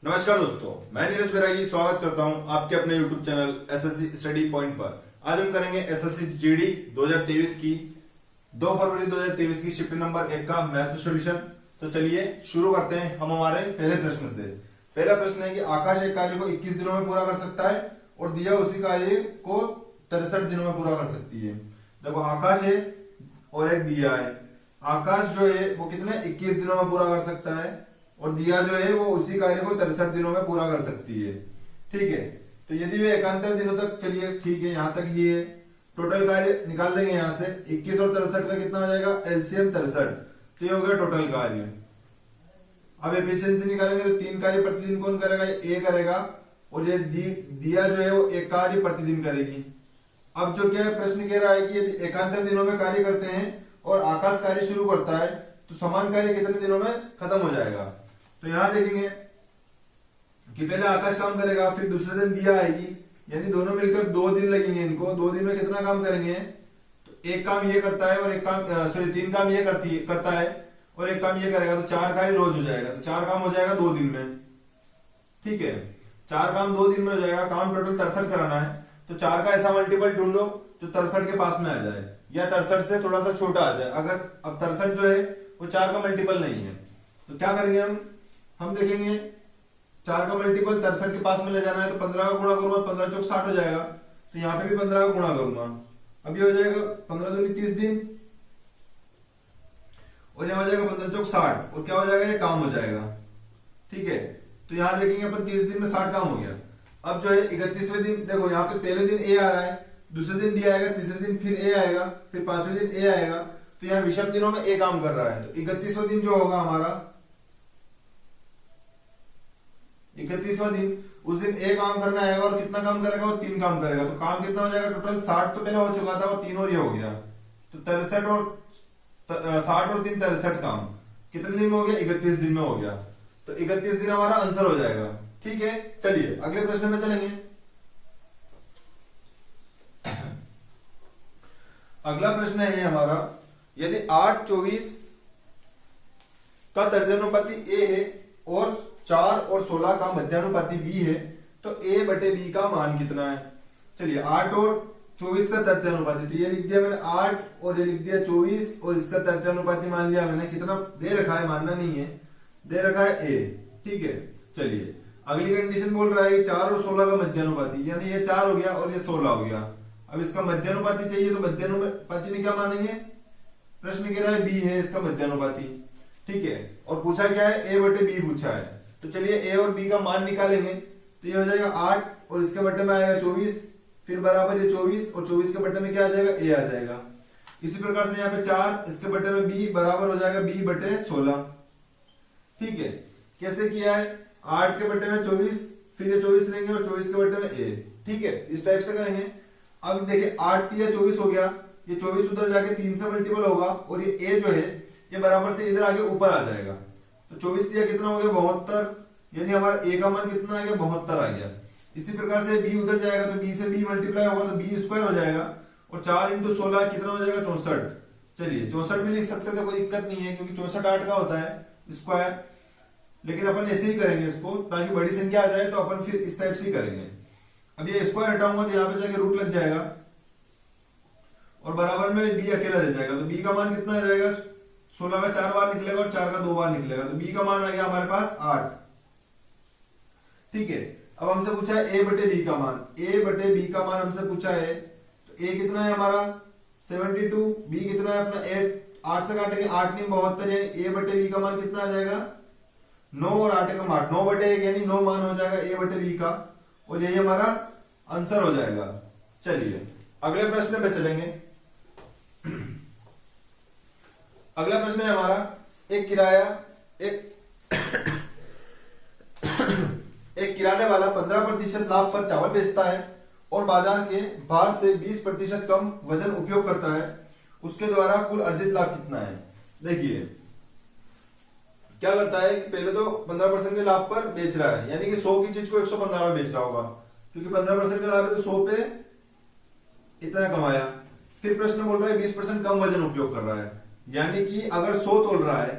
नमस्कार दोस्तों, मैं नीरज बैरागी स्वागत करता हूं आपके अपने YouTube channel SSC study point पर। आज हम करेंगे एसएससी जीडी 2023 की 2 फरवरी 2023 की शिफ्ट नंबर 1 का मैथ्स सॉल्यूशन। तो चलिए शुरू करते हैं हम हमारे पहले प्रश्न से। पहला प्रश्न है कि आकाश एक कार्य को 21 दिनों में पूरा कर सकता है और दिया उसी कार्य को 63 दिनों में पूरा कर सकती है। देखो, आकाश है और एक दिया है। आकाश जो है वो कितने 21 दिनों में पूरा कर सकता है और दिया जो है वो उसी कार्य को 63 दिनों में पूरा कर सकती है। ठीक है, तो यदि वे एकांतर दिनों तक, चलिए ठीक है, यहां तक ये है। टोटल कार्य निकाल लेंगे यहां से 21 और 63 का कितना हो जाएगा, एलसीएम 63। तो ये हो गया टोटल कार्य। अब एफिशिएंसी निकालेंगे तो 3 कार्य प्रतिदिन कौन करेगा, ये ए करेगा और ये दिया जो है वो 1 कार्य प्रतिदिन करेगी। अब जो क्या है, प्रश्न कह रहा है कि यदि एकांतर दिनों में कार्य करते हैं और आकाश कार्य शुरू करता है तो समान कार्य कितने दिनों में खत्म हो जाएगा। तो यहां देखेंगे कि पहले आकाश काम करेगा, फिर दूसरे दिन दिया आएगी, यानी दोनों मिलकर 2 दिन लगेंगे इनको। 2 दिन में कितना काम करेंगे, तो एक काम ये करता है और एक काम 3 काम ये करता है और एक काम ये करेगा, तो 4 कार्य रोज हो जाएगा। तो 4 काम हो जाएगा 2 दिन में। ठीक है, 4 काम 2 दिन में हो जाएगा। काम टोटल 63 कराना है, तो 4 का ऐसा मल्टीपल ढूंढो जो 63 के पास में आ जाए या 63 से थोड़ा सा छोटा आ जाए। अगर अब 63 जो है वो 4 का मल्टीपल नहीं है तो क्या करेंगे हम देखेंगे 4 का मल्टीपल 63 के पास में ले जाना है, तो 15 का गुणा करूंगा, 15 चौक 60 हो जाएगा। तो यहाँ पे भी 15 का गुणा करूंगा, अब ये हो जाएगा 15 दूनी 30 दिन और यहाँ हो जाएगा 15 चौक 60 और क्या हो जाएगा, ये काम हो जाएगा। ठीक है, तो यहाँ देखेंगे अपन 30 दिन में 60 काम हो गया। अब जो है 31वें दिन, देखो यहाँ पे पहले दिन ए आ रहा है, दूसरे दिन बी आएगा, तीसरे दिन फिर ए आएगा, फिर 5वें दिन ए आएगा। तो यहाँ विषम दिनों में ए काम कर रहा है। तो 31वां दिन जो होगा हमारा, 31वां दिन, उस दिन ए काम करना आएगा और कितना काम करेगा, वो 3 काम करेगा। तो काम कितना हो जाएगा, टोटल 60 तो पहले हो चुका था और 3 और ये हो गया, तो 63 और 60 और 3 63 काम कितने दिन में हो गया, 31 दिन में हो गया। तो 31 दिन हमारा आंसर हो जाएगा। ठीक है, चलिए अगले प्रश्न में चलेंगे। अगला प्रश्न है हमारा, यदि 8 24 का तर्जनुपाती ए है और 4 और 16 का मध्यानुपाती बी है, तो ए बटे बी का मान कितना है। चलिए 8 और 24 का तर्जनुपाती, तो ये लिख दिया मैंने 8 और ये लिख दिया 24 और इसका तर्जनुपाती मान लिया मैंने। कितना दे रखा है, मानना नहीं है, दे रखा है ए। ठीक है, चलिए अगली कंडीशन बोल रहा है 4 और 16 का मध्यानुपाती, यानी ये 4 हो गया और ये 16 हो गया। अब इसका मध्यानुपाती चाहिए, तो मध्यानुपाती में क्या मानेंगे, प्रश्न कह रहा है बी है इसका मध्यानुपाती। ठीक है, और पूछा क्या है, ए बटे बी पूछा है। तो चलिए ए और बी का मान निकालेंगे, तो ये हो जाएगा 8 और इसके बटे में आएगा 24, फिर बराबर ये 24 और 24 के बटे में क्या आ जाएगा, ए आ जाएगा। इसी प्रकार से यहाँ पे 4 इसके बटे में बी बराबर हो जाएगा बी बटे 16। ठीक है, कैसे किया है, 8 के बटे में 24, फिर ये 24 लेंगे और 24 के बटे में ए। ठीक है, इस टाइप से करेंगे। अब देखिए 8 3 24 हो गया, ये 24 उधर जाके 3 से मल्टीपल होगा और ये ए जो है ये बराबर से इधर आगे ऊपर आ जाएगा। तो 24 दिया कितना हो गया, 72, यानी हमारा ए का मान कितना आ गया, 72 आ गया। इसी प्रकार से बी उधर जाएगा, तो बी से बी मल्टीप्लाई होगा तो बी स्क्वायर हो जाएगा और 4 × 16 कितना हो जाएगा, 64। चलिए 64 भी लिख सकते थे, कोई दिक्कत नहीं है, क्योंकि 64 8 का होता है स्क्वायर, लेकिन अपन ऐसे ही करेंगे इसको, ताकि बड़ी संख्या आ जाए तो अपन फिर इस टाइप से ही करेंगे। अब ये स्क्वायर हटाऊंगा तो यहाँ पे जाके रूट लग जाएगा और बराबर में बी अकेला रह जाएगा। तो बी का मान कितना आ जाएगा, 16 का 4 बार निकलेगा और 4 का 2 बार निकलेगा, तो बी का मान आ गया हमारे पास 8। ठीक है, अब हमसे पूछा है ए बटे बी का मान। ए बटे बी का मान हमसे पूछा है, तो ए कितना है हमारा 72, बी कितना है अपना 8, 8 से काटेंगे 8 नहीं 72, यानी ए बटे बी का मान कितना आ जाएगा 9 और 8 का 8, 9 बटे 1 यानी 9 मान हो जाएगा ए बटे बी का, और यही हमारा आंसर हो जाएगा। चलिए अगले प्रश्न पे चलेंगे। अगला प्रश्न है हमारा, एक किराने वाला 15% लाभ पर चावल बेचता है और बाजार के भार से 20% कम वजन उपयोग करता है, उसके द्वारा कुल अर्जित लाभ कितना है। देखिए क्या करता है कि पहले तो 15% के लाभ पर बेच रहा है, यानी कि 100 की चीज को 115 में बेच रहा होगा, क्योंकि 15% का लाभ है तो 100 पे इतना कमाया। फिर प्रश्न बोल रहा है 20% कम वजन उपयोग कर रहा है, यानी कि अगर 100 तोल रहा है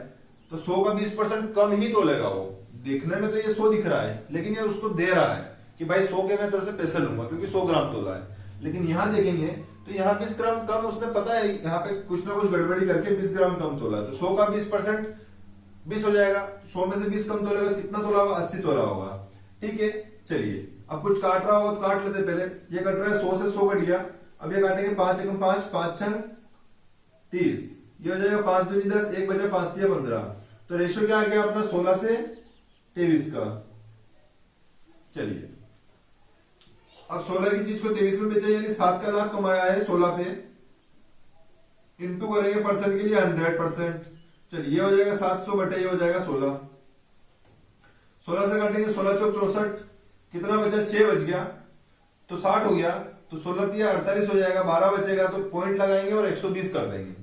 तो 100 का 20% कम ही तोलेगा वो, देखने में तो ये 100 दिख रहा है, लेकिन ये उसको दे रहा है कि भाई 100 के मैं तेरे से पैसे लूंगा क्योंकि 100 ग्राम तोला है। लेकिन यहाँ देखेंगे तो यहाँ 20 ग्राम कम, उसने पता है यहाँ पे कुछ ना कुछ गड़बड़ी करके 20 ग्राम कम तोला है, तो 100 का 20% 20 हो जाएगा। 100 में से 20 कम तोलेगा, कितना तोला होगा? 80 तोला होगा। ठीक है, चलिए अब कुछ काट रहा होगा तो काट लेते। पहले ये कट रहा है 100 से 100 कट गया। अब ये काटेंगे 5 एकम 5, 5 छंग 30, ये हो जाएगा 5 दूनी 10, 1 बचा 5 दिया 15। तो रेशियो क्या आ गया अपना 16 से 23 का। चलिए अब 16 की चीज को 23 में बेचा, यानी 7 का लाख कमाया है 16 पे, इंटू करेंगे परसेंट के लिए 100%। चलिए ये हो जाएगा 700 बटे ये हो जाएगा 16। 16 से काटेंगे 16 चौक 64, कितना बचा? 6 बच गया तो 60 हो गया। तो 16 तिया 48 हो जाएगा, 12 बचेगा तो पॉइंट लगाएंगे और 120 कर देंगे।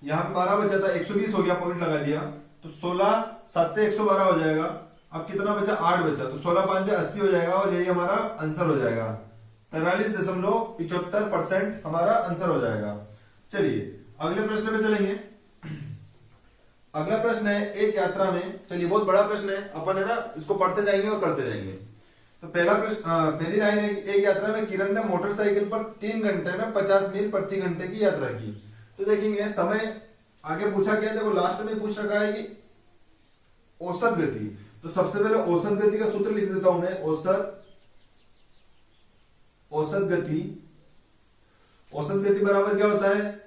यहाँ पे 12 बचा था, 120 हो गया, पॉइंट लगा दिया तो 16 7 112 हो जाएगा। अब कितना बचा? 8 बचा, तो 16 5 80 हो जाएगा और यही हमारा आंसर हो जाएगा। 43.75% हमारा आंसर हो जाएगा। चलिए अगले प्रश्न पे चलेंगे। अगला प्रश्न है एक यात्रा में, चलिए बहुत बड़ा प्रश्न है, अपन है ना इसको पढ़ते जाएंगे और करते जाएंगे। तो पहला प्रश्न, पहली लाइन है एक यात्रा में किरण ने मोटरसाइकिल पर 3 घंटे में 50 मील प्रति घंटे की यात्रा की। तो देखेंगे समय आगे पूछा गया, देखो लास्ट में पूछ रखा है कि औसत गति। तो सबसे पहले औसत गति का सूत्र लिख देता हूं मैं। औसत गति बराबर क्या होता है?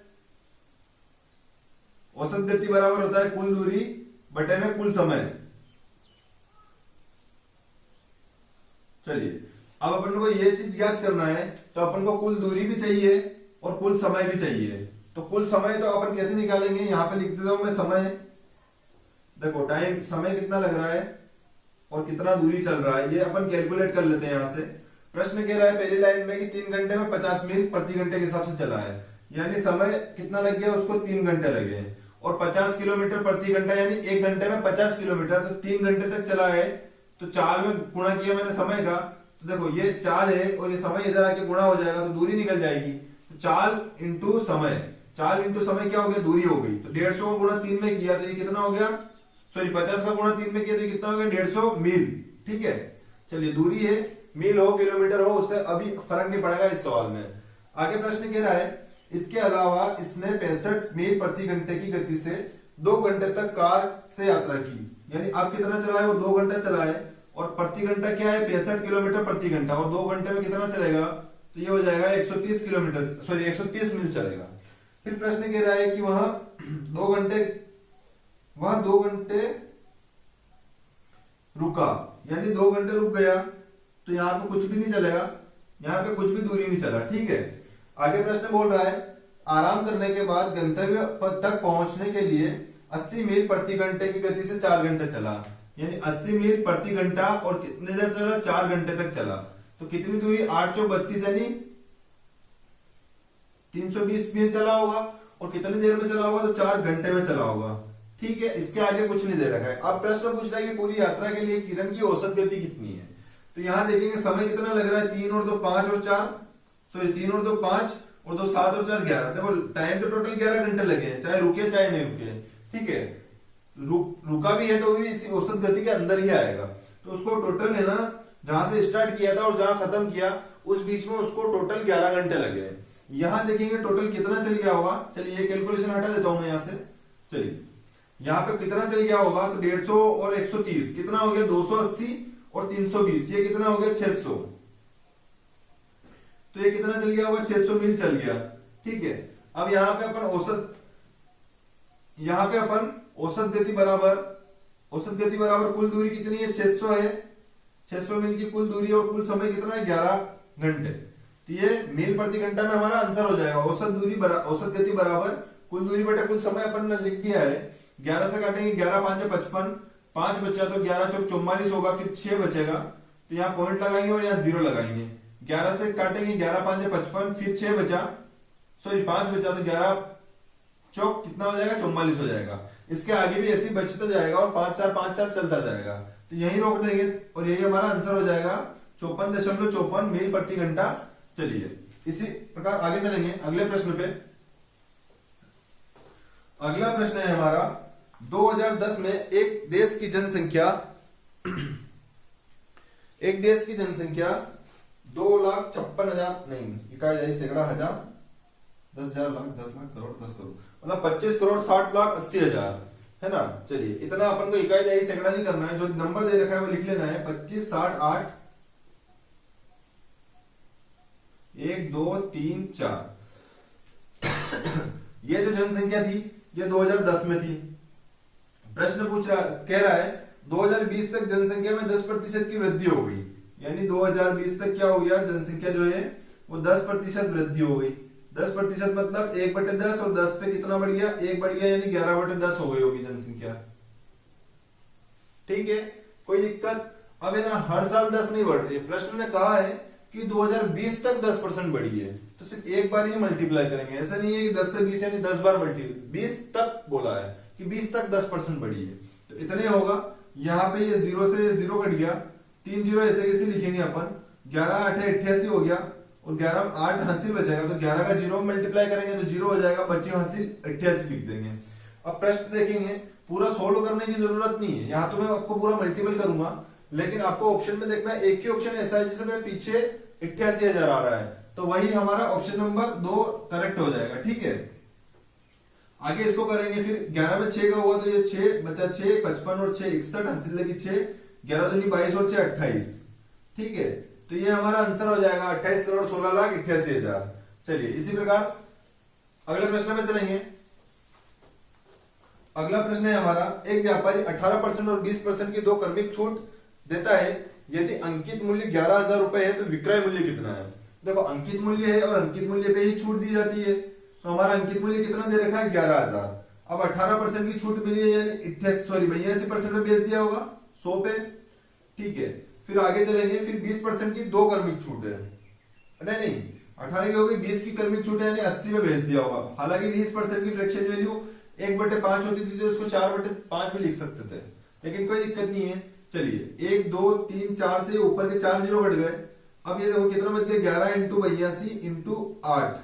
औसत गति बराबर होता है कुल दूरी बटे में कुल समय। चलिए अब अपन को ये चीज याद करना है, तो अपन को कुल दूरी भी चाहिए और कुल समय भी चाहिए। तो कुल समय तो अपन कैसे निकालेंगे? यहां पे लिख देता हूं मैं समय। देखो टाइम, समय कितना लग रहा है और कितना दूरी चल रहा है, ये अपन कैलकुलेट कर लेते हैं यहां से। प्रश्न कह रहा है पहली लाइन में कि 3 घंटे में 50 मील प्रति घंटे के हिसाब से चला है, यानी समय कितना लग गया उसको? 3 घंटे लगे। और 50 किलोमीटर प्रति घंटा यानी 1 घंटे में 50 किलोमीटर, तो 3 घंटे तक चला है। तो 4 में गुणा किया मैंने समय का, तो देखो ये 4 है और ये समय इधर आके गुणा हो जाएगा तो दूरी निकल जाएगी। तो 4 इंटू समय, 4 इंटू समय क्या हो गया? दूरी हो गई। तो 150 को गुणा 3 में किया तो ये कितना हो गया? सॉरी 50 का गुणा 3 में किया तो ये कितना हो गया? 150 मील। ठीक है, चलिए दूरी है, मील हो किलोमीटर हो उससे अभी फर्क नहीं पड़ेगा इस सवाल में। आगे प्रश्न कह रहा है इसके अलावा इसने 65 मील प्रति घंटे की गति से 2 घंटे तक कार से यात्रा की। यानी अब कितना चला है? वो 2 घंटे चला है और प्रति घंटा क्या है? 65 किलोमीटर प्रति घंटा, और 2 घंटे में कितना चलेगा? तो ये हो जाएगा 130 किलोमीटर, सॉरी 130 मील चलेगा। फिर प्रश्न कह रहा है कि वहां 2 घंटे रुका, यानी 2 घंटे रुक गया तो यहाँ पे कुछ भी नहीं चलेगा, यहाँ पे कुछ भी दूरी नहीं चला। ठीक है, आगे प्रश्न बोल रहा है आराम करने के बाद गंतव्य तक पहुंचने के लिए 80 मील प्रति घंटे की गति से 4 घंटे चला। यानी 80 मील प्रति घंटा और कितने देर चला? 4 घंटे तक चला। तो कितनी दूरी? 8 चौक 32 यानी 320 मील चला होगा। और कितनी देर में चला होगा? तो 4 घंटे में चला होगा। ठीक है, इसके आगे कुछ नहीं दे रखा है। अब प्रश्न पूछ रहा है कि पूरी यात्रा के लिए किरण की औसत गति कितनी है। तो यहां देखेंगे समय कितना लग रहा है? 3 और 2 5 और 4, सॉरी 3 और 2 5 और 2 7 और 4 11। देखो टाइम तो टोटल 11 घंटे लगे हैं, चाहे रुके चाहे नहीं रुके। ठीक है, रुका भी है तो भी इसी औसत गति के अंदर ही आएगा। तो उसको टोटल है ना, जहां से स्टार्ट किया था और जहां खत्म किया उस बीच में उसको टोटल 11 घंटे लगे। यहां देखेंगे टोटल कितना चल गया होगा। चलिए ये कैलकुलेशन हटा देता हूं मैं यहां से। चलिए यहाँ पे कितना चल गया होगा? तो 150 और 130 कितना हो गया? 280 और 320, ये कितना हो गया? 600। तो ये कितना चल गया होगा? 600 मील चल गया। ठीक है, अब यहाँ पे अपन औसत गति बराबर कुल दूरी कितनी है? 600 है। 600 मील की कुल दूरी और कुल समय कितना है? 11 घंटे। तो ये मील प्रति घंटा में हमारा आंसर हो जाएगा। औसत गति बराबर कुल दूरी बटे कुल समय अपन ने लिख दिया है। 11 से काटेंगे 11 5 55, 5 बचा तो 11 चौक 44 होगा, फिर 6 बचेगा तो यहाँ पॉइंट लगाएंगे और यहाँ 0 लगाएंगे। 11 से काटेंगे 11 5 55, फिर 6 बचा, सॉरी 5 बचा तो 11 चौक कितना हो जाएगा? 44 हो जाएगा। इसके आगे भी ऐसे ही बचता जाएगा और 5 4 चलता जाएगा। तो यही रोक देंगे और यही हमारा आंसर हो जाएगा 54.54 मील प्रति घंटा। चलिए इसी प्रकार आगे चलेंगे अगले प्रश्न पे। अगला प्रश्न है हमारा 2010 में एक देश की जनसंख्या एक देश की जनसंख्या 2,56,000 नहीं, इकाई जाए सैकड़ा हजार 10,000 लाख 10 लाख करोड़ 10 करोड़ मतलब 25 करोड़ 60 लाख 80,000 है ना। चलिए इतना अपन को इकाई जाए सैकड़ा नहीं करना है, जो नंबर दे रखा है वो लिख लेना है 25 60 8 1 2 3 4। ये जो जनसंख्या थी ये 2010 में थी। प्रश्न पूछ रहा कह रहा है 2020 तक जनसंख्या में 10% की वृद्धि हो गई, यानी 2020 तक क्या हो गया, जनसंख्या जो है वो 10% वृद्धि हो गई। 10% मतलब 1/10 और 10 पे कितना बढ़ गया, 1 बढ़ गया, यानी 11/10 हो गई होगी जनसंख्या। ठीक है, कोई दिक्कत। अब है ना हर साल 10 नहीं बढ़ रही है, प्रश्न ने कहा है कि 2020 तक 10% बढ़ी है, तो सिर्फ एक बार ही मल्टीप्लाई करेंगे, ऐसा नहीं है कि 10 से 20 यानी 10 बार मल्टीप्लाई, 20 तक बोला है कि 20 तक 10% बढ़ी है, तो इतने होगा। यहाँ पे ये 0 से 0 कट गया, 3 0 ऐसे कैसे लिखेंगे अपन, 11 8 88 हो गया और 11 8 हासिल बचेगा, तो 11 का 0 मल्टीप्लाई करेंगे तो 0 हो जाएगा, बची हासिल 88 लिख देंगे। अब प्रश्न देखेंगे, पूरा सोल्व करने की जरूरत नहीं है, यहाँ तो मैं आपको पूरा मल्टीपल करूंगा, लेकिन आपको ऑप्शन में देखना है, एक ही ऑप्शन ऐसा है जिसमें पीछे 88,000 आ रहा है, तो वही हमारा ऑप्शन नंबर 2 करेक्ट हो जाएगा। ठीक है, आगे इसको करेंगे, फिर 11 में 6 का हुआ तो ये 6 बचा, 6 55 और 6 61 हासिल लगी 6, 11 दूनी 22 और 6 28। ठीक है, तो ये हमारा आंसर हो जाएगा 28 करोड़ 16 लाख 88,000। चलिए इसी प्रकार अगले प्रश्न में चलेंगे। अगला प्रश्न है हमारा, एक व्यापारी 18% और 20% की 2 क्रमिक छूट देता है, यदि अंकित मूल्य 11,000 रुपए है तो विक्रय मूल्य कितना है। देखो अंकित मूल्य है और अंकित मूल्य पे ही छूट दी जाती है, तो हमारा अंकित मूल्य कितना दे रखा है 11,000। अब 18% की छूट मिली है, यानी 82% में बेच दिया होगा 100 पे। ठीक है, फिर आगे चलेंगे, फिर 20% की 2 क्रमिक छूट है, नहीं 18 की हो गई, 20 की क्रमिक छूट है यानी 80 में बेच दिया होगा। हालांकि 20% की फ्रैक्शन वैल्यू 1/5 होती थी तो उसको 4/5 में लिख सकते थे, लेकिन कोई दिक्कत नहीं है। चलिए 1 2 3 4 से ऊपर के 4 0 कट गए। अब ये देखो कितना बच गया, 11 × 82 × 8,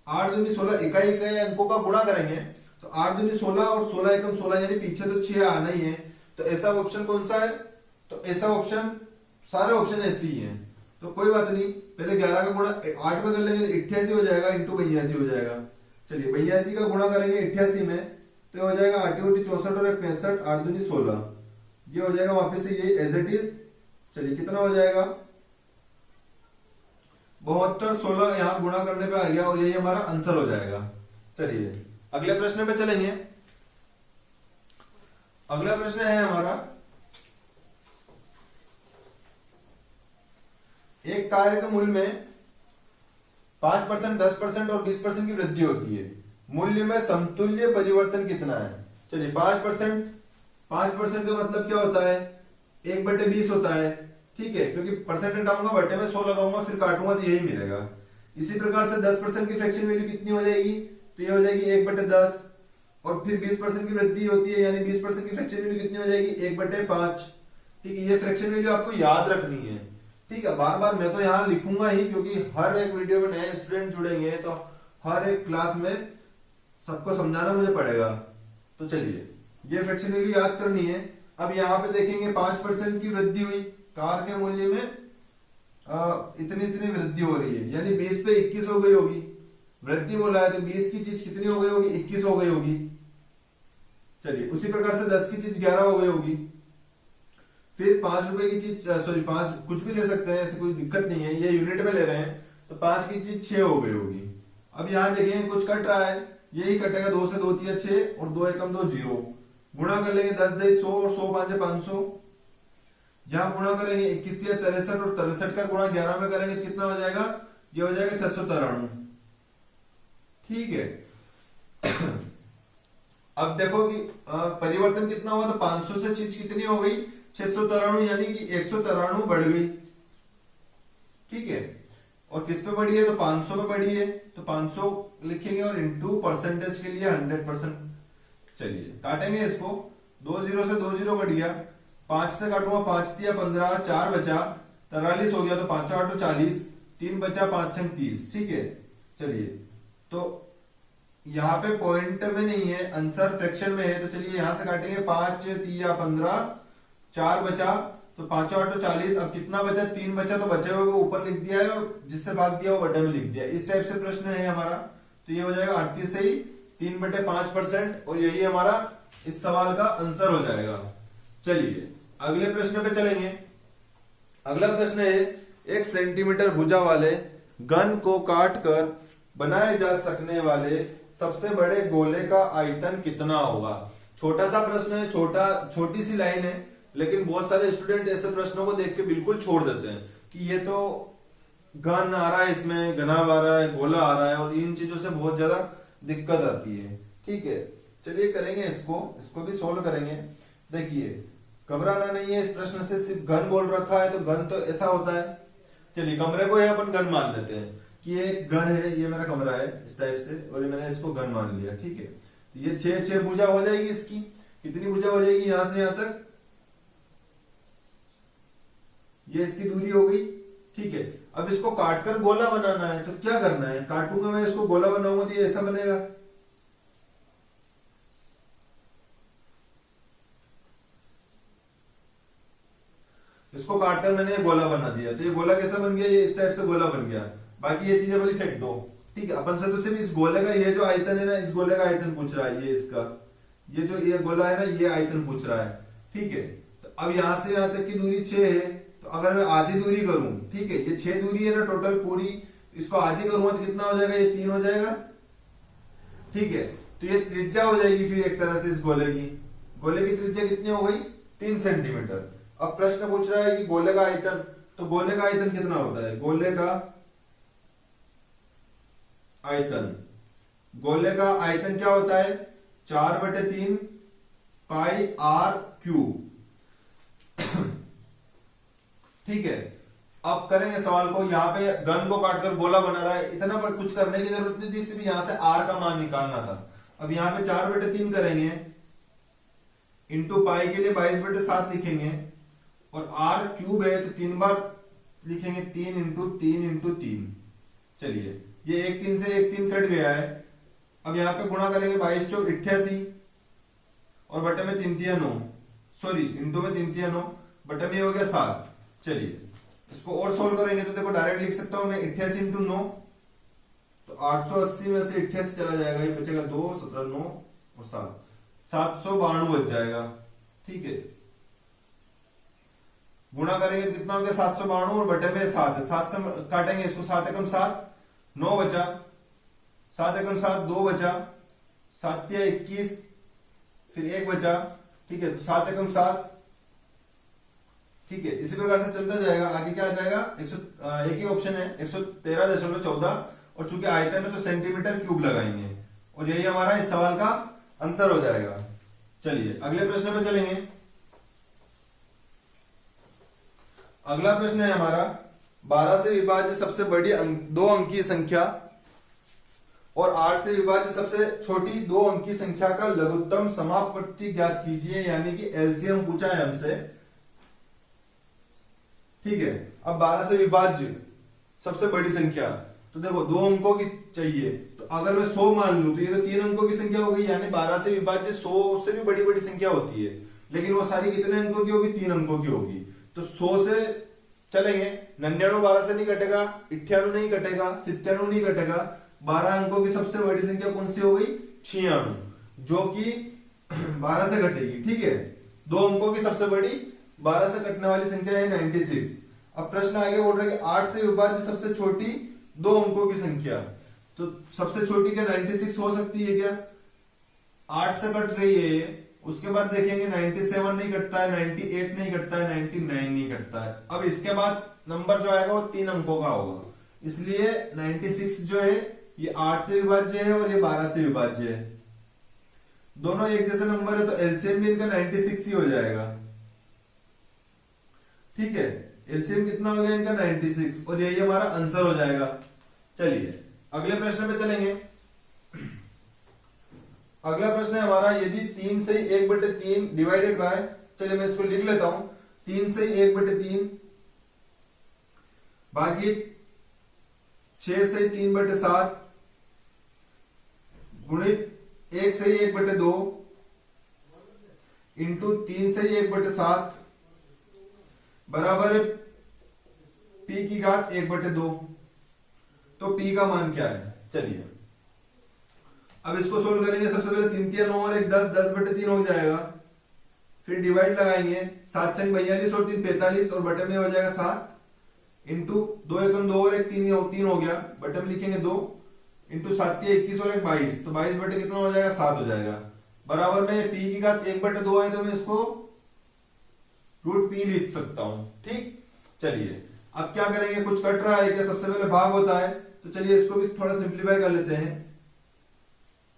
8 दूनी 16, इकाई इकाई अंकों का गुणा करेंगे तो 8 दूनी 16 और 16 एकम 16, यानी पीछे तो 6 आना ही है, तो ऐसा ऑप्शन कौन सा है, तो ऐसा ऑप्शन, सारे ऑप्शन ऐसे ही हैं, तो कोई बात नहीं, पहले 11 का गुणा 8 में कर लेंगे तो 88 हो जाएगा × 82 हो जाएगा। चलिए 82 का गुणा करेंगे 88 में तो हो जाएगा 8 × 64 और 65, 8 दूनी 16, ये हो जाएगा वापस से ये एज इट इज। चलिए कितना हो जाएगा 72 16 यहां गुणा करने पे आ गया और यही हमारा आंसर हो जाएगा। चलिए अगले प्रश्न पे चलेंगे। अगला प्रश्न है हमारा, एक कार्य के मूल्य में 5%, 10% और 20% की वृद्धि होती है, मूल्य में समतुल्य परिवर्तन कितना है। चलिए 5% का मतलब क्या होता है, 1/20 होता है। ठीक है, क्योंकि परसेंट हटाऊंगा बटे में 100 लगाऊंगा फिर काटूंगा तो यही मिलेगा। इसी प्रकार से 10% की फ्रैक्शन वैल्यू कितनी हो जाएगी, तो ये हो जाएगी 1/10, और फिर 20% की वृद्धि होती है यानी 20% की फ्रैक्शन वैल्यू कितनी हो जाएगी 1/5। ठीक है, ये फ्रैक्शन वैल्यू आपको याद रखनी है। ठीक है, बार बार मैं तो यहाँ लिखूंगा ही, क्योंकि हर एक वीडियो में नए स्टूडेंट जुड़ेंगे तो हर एक क्लास में सबको समझाना मुझे पड़ेगा। तो चलिए ये फ्रैक्शन वैल्यू याद करनी है। अब यहाँ पे देखेंगे 5% की वृद्धि हुई, कार के मूल्य में इतनी इतनी वृद्धि हो रही है, यानी 20 पे 21 हो गई होगी, वृद्धि बोला है तो 20 की चीज कितनी हो गई होगी 21 हो गई होगी। चलिए उसी प्रकार से 10 की चीज 11 हो गई होगी, फिर 5 रुपए की चीज, सॉरी 5 कुछ भी ले सकते हैं, ऐसी कोई दिक्कत नहीं है, ये यूनिट में ले रहे हैं तो 5 की चीज 6 हो गई होगी। अब यहाँ देखिए कुछ कट रहा है, यही कटेगा, 2 से 2 3 6 और 2 एकम 2 0, गुणा कर लेंगे 10 10 100 और 100 5 500, यहाँ गुणा करेंगे 21 दिया 63 और 63 का गुणा 11 में करेंगे कितना हो जाएगा, ये हो जाएगा 693। ठीक है अब देखो कि परिवर्तन कितना हुआ, तो 500 से चीज कितनी हो गई 693, यानी कि 193 बढ़ गई। ठीक है, और किस पे बढ़ी है, तो 500 पे बढ़ी है, तो 500 लिखेंगे और इनटू परसेंटेज के लिए 100%। चलिए काटेंगे इसको, 2 0 से 2 0 कट गया, 5 से काटूंगा 5 दिया 15, 4 बचा 43 हो गया, तो 5 8 40, 3 बचा 5 6 30। ठीक है, चलिए तो यहाँ पे पॉइंट में नहीं है, आंसर फ्रैक्शन में है, तो चलिए यहां से काटेंगे 5 3 15, 4 बचा तो 5 8 40। अब कितना बचा, 3 बचा, तो बचे हुए को ऊपर लिख दिया है और जिससे भाग दिया वो बटे में लिख दिया। इस टाइप से प्रश्न है हमारा। तो ये हो जाएगा 38 से ही 3/5%, और यही हमारा इस सवाल का आंसर हो जाएगा। चलिए अगले प्रश्न पे चलेंगे। अगला प्रश्न है, 1 सेंटीमीटर भुजा वाले घन को काट कर बनाए जा सकने वाले सबसे बड़े गोले का आयतन कितना होगा। छोटा सा प्रश्न है, छोटी सी लाइन है, लेकिन बहुत सारे स्टूडेंट ऐसे प्रश्नों को देख के बिल्कुल छोड़ देते हैं कि ये तो घन आ रहा है, इसमें घनाभ आ रहा है, गोला आ रहा है, और इन चीजों से बहुत ज्यादा दिक्कत आती है। ठीक है, चलिए करेंगे इसको भी सोल्व करेंगे। देखिए घबराना नहीं है इस प्रश्न से, सिर्फ घन बोल रखा है तो घन तो ऐसा होता है। चलिए कमरे को ये अपन घन मान लेते हैं कि ये घन है, ये मेरा कमरा है इस टाइप से, और ये मैंने इसको घन मान लिया। ठीक है, तो ये 6 भुजा हो जाएगी इसकी। कितनी भुजा हो जाएगी, यहां से यहां तक, ये इसकी दूरी हो गई। ठीक है, अब इसको काटकर गोला बनाना है, तो क्या करना है, काटूंगा मैं इसको, गोला बनाऊंगा तो ये ऐसा बनेगा। इसको काटकर मैंने ये गोला बना दिया, तो ये गोला कैसा बन गया, ये इस टाइप से गोला बन गया। बाकी ये चीजें वाली फेंक दो। ठीक है, अपन से तो सिर्फ इस गोले का ये जो आयतन है ना, इस गोले का आयतन पूछ रहा है, ये इसका, ये जो ये गोला है ना, ये आयतन पूछ रहा है। ठीक है, तो अब यहां से यहां तक की दूरी 6 है, तो अगर मैं आधी दूरी करूं, ठीक है, ये 6 दूरी है ना टोटल पूरी, इसको आधी करूंगा तो कितना हो जाएगा, ये 3 हो जाएगा। ठीक है, तो ये त्रिज्या हो जाएगी फिर एक तरह से इस गोले की त्रिज्या कितनी हो गई, 3 सेंटीमीटर। अब प्रश्न पूछ रहा है कि गोले का आयतन, तो गोले का आयतन कितना होता है, गोले का आयतन क्या होता है, 4/3 पाई आर क्यूब। ठीक है, अब करेंगे सवाल को, यहां पे घन को काटकर गोला बना रहा है, इतना पर कुछ करने की जरूरत नहीं थी, सिर्फ यहां से आर का मान निकालना था। अब यहां पे 4/3 करेंगे, इंटू पाई के लिए 22/7 लिखेंगे, और आर क्यूब है तो 3 बार लिखेंगे, 3 × 3। चलिए ये 1 3 से 1 3 कट गया है। अब यहां पे गुणा करेंगे, 22 चौक 88, और बटे में 3 3 9, सॉरी इंटू में 3 3 9, बटे में हो गया 7। चलिए इसको और सोल्व करेंगे तो देखो डायरेक्ट लिख सकता हूं मैं, 88 × 9, तो 880 में से 88 चला जाएगा, ये बचेगा 2, 17 9 और 7, 792 बच जाएगा। ठीक है, गुणा करेंगे तो कितना हो गया, 792, और बटे में 7 है, 7 से काटेंगे इसको, 7 एकम 7, 9 बचा, 7 एकम 7 2 बचा, 7 या 21, फिर 1 बचा। ठीक है, तो 7 एकम 7। ठीक है, इसी प्रकार से चलता जाएगा, आगे क्या आ जाएगा, एक ही ऑप्शन है 113.14, और चूंकि आयतन है तो सेंटीमीटर क्यूब लगाएंगे, और यही हमारा इस सवाल का आंसर हो जाएगा। चलिए अगले प्रश्न पे चलेंगे। अगला प्रश्न है हमारा, 12 से विभाज्य सबसे बड़ी 2 अंकीय संख्या और 8 से विभाज्य सबसे छोटी 2 अंकीय संख्या का लघुत्तम समापवर्ती ज्ञात कीजिए, यानी कि एलसीएम पूछा है हमसे। ठीक है, अब 12 से विभाज्य सबसे बड़ी संख्या, तो देखो 2 अंकों की चाहिए, तो अगर मैं 100 मान लूं तो ये तो 3 अंकों की संख्या हो गई, यानी 12 से विभाज्य 100 से भी बड़ी बड़ी संख्या होती है, लेकिन वो सारी कितने अंकों की होगी, 3 अंकों की होगी। तो 100 से चलेंगे, 99 12 से नहीं कटेगा, 98 नहीं कटेगा, 97 नहीं कटेगा, 12 अंकों की सबसे बड़ी संख्या कौन सी हो गई, 96, जो कि 12 से घटेगी। ठीक है, 2 अंकों की सबसे बड़ी 12 से कटने वाली संख्या है 96। अब प्रश्न आगे बोल रहा है कि 8 से विभाज्य सबसे छोटी 2 अंकों की संख्या, तो सबसे छोटी क्या 96 हो सकती है क्या, 8 से कट रही है। उसके बाद देखेंगे 97 नहीं कटता है, 98 नहीं कटता है, 99 नहीं कटता है। अब इसके बाद नंबर जो आएगा वो 3 अंकों का होगा, इसलिए 96 जो है ये 8 से विभाज्य है और ये 12 से विभाज्य है, दोनों एक जैसे नंबर है, तो एलसीएम भी इनका 96 ही हो जाएगा। ठीक है, एलसीएम कितना हो गया इनका 96, और यही हमारा आंसर हो जाएगा। चलिए अगले प्रश्न पे चलेंगे। अगला प्रश्न है हमारा, यदि 3 से 1/3 डिवाइडेड बाय, चलिए मैं इसको लिख लेता हूं, 3 से 1/3 भागी 6 से 3/7 गुणित 1 से 1/2 इंटू 3 से 1/7 बराबर है p की घात 1/2। तो p का मान क्या है? चलिए अब इसको सोल्व करेंगे। सबसे पहले 3 3 9 और 1 10, 10/3 हो जाएगा। फिर डिवाइड लगाएंगे, 7 6 42 और 3 45 और बटे में हो जाएगा 7 इंटू 2 1 2 और 1 3 हो गया, बटे में लिखेंगे 2 इंटू 7 21 और 1 22, तो 22 बटे कितना हो जाएगा? 7 हो जाएगा। बराबर में p की घात 1/2 है तो मैं इसको √p लिख सकता हूं। ठीक, चलिए अब क्या करेंगे, कुछ कट रहा है क्या? सबसे पहले भाग होता है, तो चलिए इसको भी थोड़ा सिंप्लीफाई कर लेते हैं।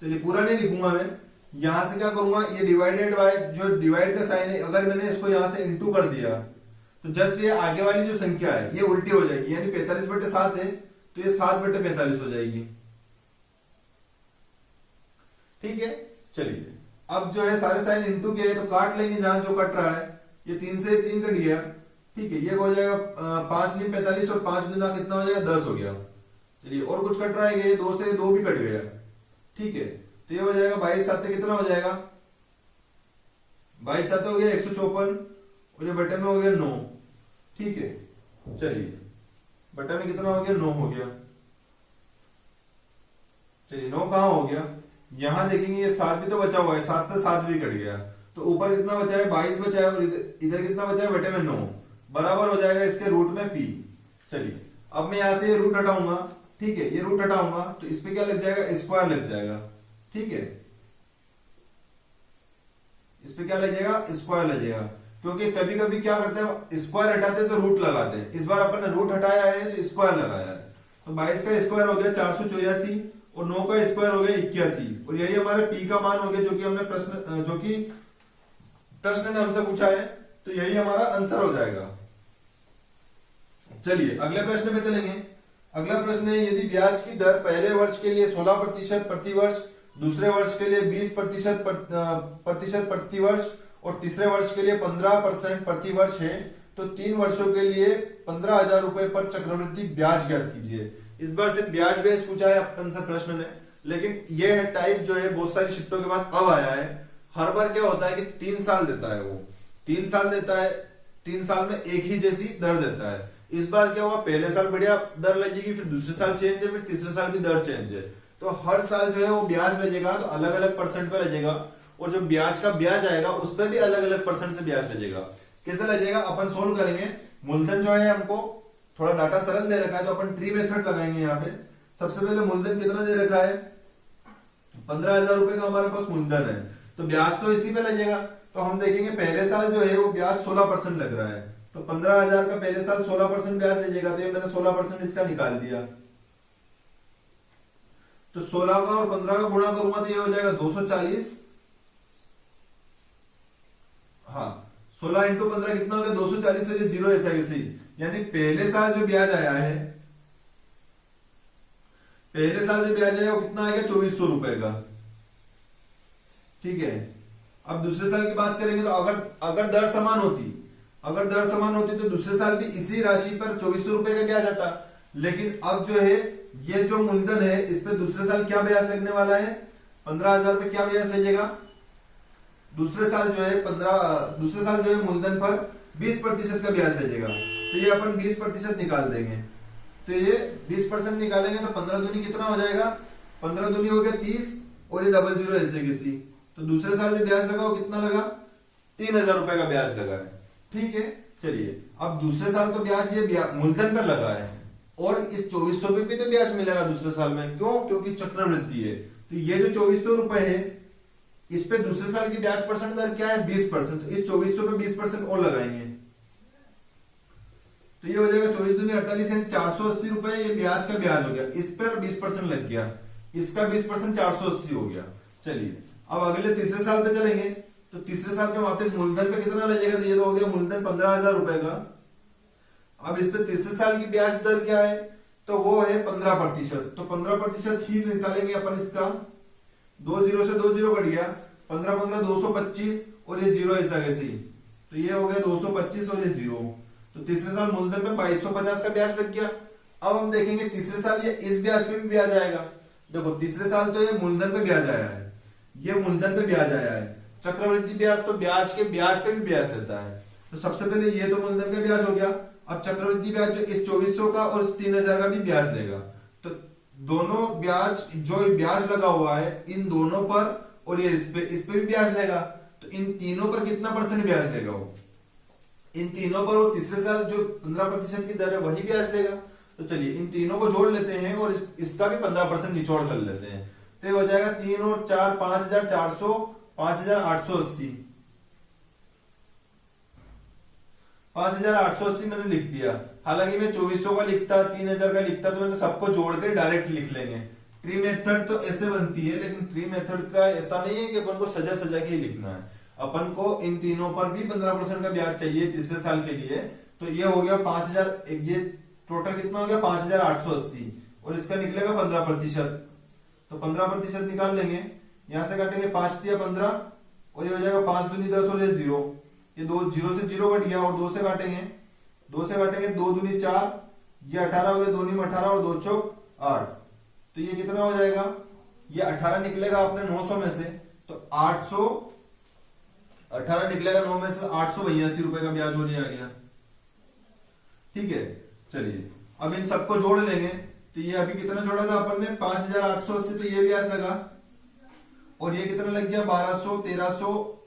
चलिए पूरा नहीं लिखूंगा मैं, यहां से क्या करूंगा, ये डिवाइडेड बाय जो डिवाइड का साइन है, अगर मैंने इसको यहां से इनटू कर दिया तो जस्ट ये आगे वाली जो संख्या है ये उल्टी हो जाएगी, यानी 45/7 है तो ये 7/45 हो जाएगी। ठीक है, चलिए अब जो है सारे साइन इनटू के तो काट लेंगे जहां जो कट रहा है। ये 3 से 3 कट गया। ठीक है, ये हो जाएगा 5 × 45 और 5 × 9 कितना हो जाएगा? 10 हो गया। चलिए और कुछ कट रहा है, ये 2 से 2 भी कट गया। ठीक है, तो ये हो जाएगा 22 7 कितना हो जाएगा? 22 7 हो गया 154 और ये बटे में हो गया 9। ठीक है, चलिए बटे में कितना हो गया? 9 हो गया। चलिए 9 कहां हो गया? यहां देखेंगे ये 7 भी तो बचा हुआ है, 7 से 7 भी कट गया, तो ऊपर कितना बचा है? 22 बचा है और इधर कितना बचा है? बटे में 9, बराबर हो जाएगा इसके रूट में p। चलिए अब मैं यहां से ये रूट हटाऊंगा। ठीक है, ये रूट हटाऊंगा तो इस पे क्या लग जाएगा? स्क्वायर लग जाएगा। ठीक है, इस पे क्या लगेगा? स्क्वायर लगेगा, क्योंकि कभी कभी क्या करते हैं, स्क्वायर हटाते हैं तो रूट लगाते हैं। इस बार अपन ने रूट हटाया है तो स्क्वायर लगाया है। तो 22 का स्क्वायर हो गया 484 और 9 का स्क्वायर हो गया 81 और यही हमारे p का मान हो गया, जो कि हमने प्रश्न ने हमसे पूछा है, तो यही हमारा आंसर हो जाएगा। चलिए अगले प्रश्न पे चलेंगे। अगला प्रश्न है, यदि ब्याज की दर पहले वर्ष के लिए 16% प्रति वर्ष, दूसरे वर्ष के लिए 20% प्रति वर्ष और तीसरे वर्ष के लिए 15% प्रति वर्ष है, तो 3 वर्षों के लिए 15,000 रुपए पर चक्रवृद्धि ब्याज ज्ञात कीजिए। इस बार सिर्फ ब्याज बेस पूछा है अपन से प्रश्न ने, लेकिन यह टाइप जो है बहुत सारी शिफ्टों के बाद अब आया है। हर बार क्या होता है कि 3 साल देता है, वो 3 साल देता है, 3 साल में एक ही जैसी दर देता है। इस बार क्या हुआ, पहले साल बढ़िया दर लगेगी, फिर दूसरे साल चेंज है, फिर तीसरे साल भी दर चेंज है। तो हर साल जो है वो ब्याज लगेगा तो अलग अलग परसेंट पे लगेगा, और जो ब्याज का ब्याज आएगा उस पर भी अलग अलग परसेंट से ब्याज लगेगा। कैसे लगेगा अपन सोल्व करेंगे। मूलधन जो है हमको थोड़ा डाटा सरल दे रखा है, तो अपन ट्री मेथड लगाएंगे यहाँ पे। सबसे पहले मूलधन कितना दे रखा है? 15,000 रुपए का हमारे पास मूलधन है, तो ब्याज तो इसी पे लगेगा। तो हम देखेंगे पहले साल जो है वो ब्याज 16% लग रहा है, तो 15,000 का पहले साल 16% ब्याज लगेगा, तो ये मैंने 16% इसका निकाल दिया। तो 16 का और 15 का गुणा करूंगा तो ये हो जाएगा 240। हाँ, 16 × 15 कितना हो गया? 240 हो गया, जीरो ऐसा कैसे, यानी पहले साल जो ब्याज आया है, पहले साल जो ब्याज आया वो कितना आएगा? 2400 रुपए का। ठीक है, अब दूसरे साल की बात करेंगे तो अगर दर समान होती तो दूसरे साल भी इसी राशि पर 2400 रुपए का ब्याज आता। लेकिन अब जो है ये जो मूलधन है इस पे दूसरे साल क्या ब्याज लगने वाला है? 15,000 पे क्या ब्याज लगेगा? दूसरे साल जो है मूलधन पर 20% का ब्याज लगेगा, तो ये अपन 20% निकाल देंगे। तो ये 20% निकालेंगे तो 15 दूनी कितना हो जाएगा? 15 दूनी हो गया 30 और ये डबल जीरो ऐसे किसी, तो दूसरे साल जो ब्याज लगा वो कितना लगा? 3,000 रुपए का ब्याज लगा है। ठीक है, चलिए अब दूसरे साल तो ब्याज ये मूलधन पर लगा है और इस 2400 पे भी तो ब्याज मिलेगा दूसरे साल में। क्यों? क्योंकि चक्रवृद्धि है। तो ये जो 2400 रुपए है इस पे दूसरे साल की ब्याज परसेंट दर क्या है? 20%। तो इस 2400 पे 20% और लगाएंगे, तो ये हो जाएगा 24 दूनी 48 यानी 480 रुपए ये ब्याज का ब्याज हो गया। इस पर 20% लग गया, इसका 20% 480 हो गया। चलिए अब अगले तीसरे साल पे चलेंगे, तो तीसरे साल पे वापस मूलधन पे कितना लगेगा? तो ये तो हो गया मूलधन 15,000 रुपए का। अब इस पे तीसरे साल की ब्याज दर क्या है? तो वो है 15%। तो 15% ही निकालेंगे अपन इसका। 2 जीरो से 2 जीरो कट गया, 15 15 225 और ये जीरो ऐसा कैसे, तो ये हो गया 225 और ये जीरो। तो तीसरे साल मूलधन पे 2250 का ब्याज लग गया। अब हम देखेंगे तीसरे साल ये इस ब्याज पे भी ब्याज आएगा। देखो तीसरे साल तो ये मूलधन पे ब्याज आया है, ये मूलधन पे ब्याज आया है। चक्रवृद्धि ब्याज तो ब्याज के ब्याज पे भी ब्याज रहता है। तो सबसे पहले ये तो मूलधन का ब्याज हो गया। अब चक्रवृद्धि ब्याज जो इस 2400 का और इस 3000 का भी ब्याज लेगा। तो दोनों ब्याज, जो ब्याज लगा हुआ है इन दोनों पर और ये इस पे भी ब्याज लेगा। तो इन तीनों पर कितना % ब्याज लेगा वो? इन तीनों पर वो तीसरे साल जो 15% की दर है वही ब्याज लेगा। तो चलिए इन तीनों को जोड़ लेते हैं और इसका भी 15% निचोड़ कर लेते हैं। तो ये हो जाएगा 3 और 4 5400, 5880। 5880 मैंने लिख दिया। हालांकि मैं 2400 का लिखता, 3000 का लिखता तो मैं सबको जोड़ के डायरेक्ट लिख लेंगे। ट्री मेथड तो ऐसे बनती है, लेकिन ट्री मेथड का ऐसा नहीं है कि अपन को सजा सजा के ही लिखना है। अपन को इन तीनों पर भी 15% का ब्याज चाहिए तीसरे साल के लिए। तो ये हो गया 5000, ये टोटल कितना हो गया 5880 और इसका निकलेगा 15%। तो 15% निकाल लेंगे, यहां से काटेंगे 5 दिया 15 और ये हो जाएगा 5 दूनी 10 और ये 0, ये 2 0 से 0 कट गया और 2 से काटेंगे 2 दूनी 4, ये 18 हो गया, 2 में 18 और 2 चौक 8। तो ये कितना हो जाएगा? ये 18 निकलेगा अपने 900 में से। तो 18 निकलेगा 9 में से, 882 रुपए का ब्याज होने आ गया। ठीक है, चलिए अब इन सबको जोड़ लेंगे। तो ये अभी कितना जोड़ा था अपन ने? 5880। तो ये ब्याज लगा और ये कितना लग गया? 1200,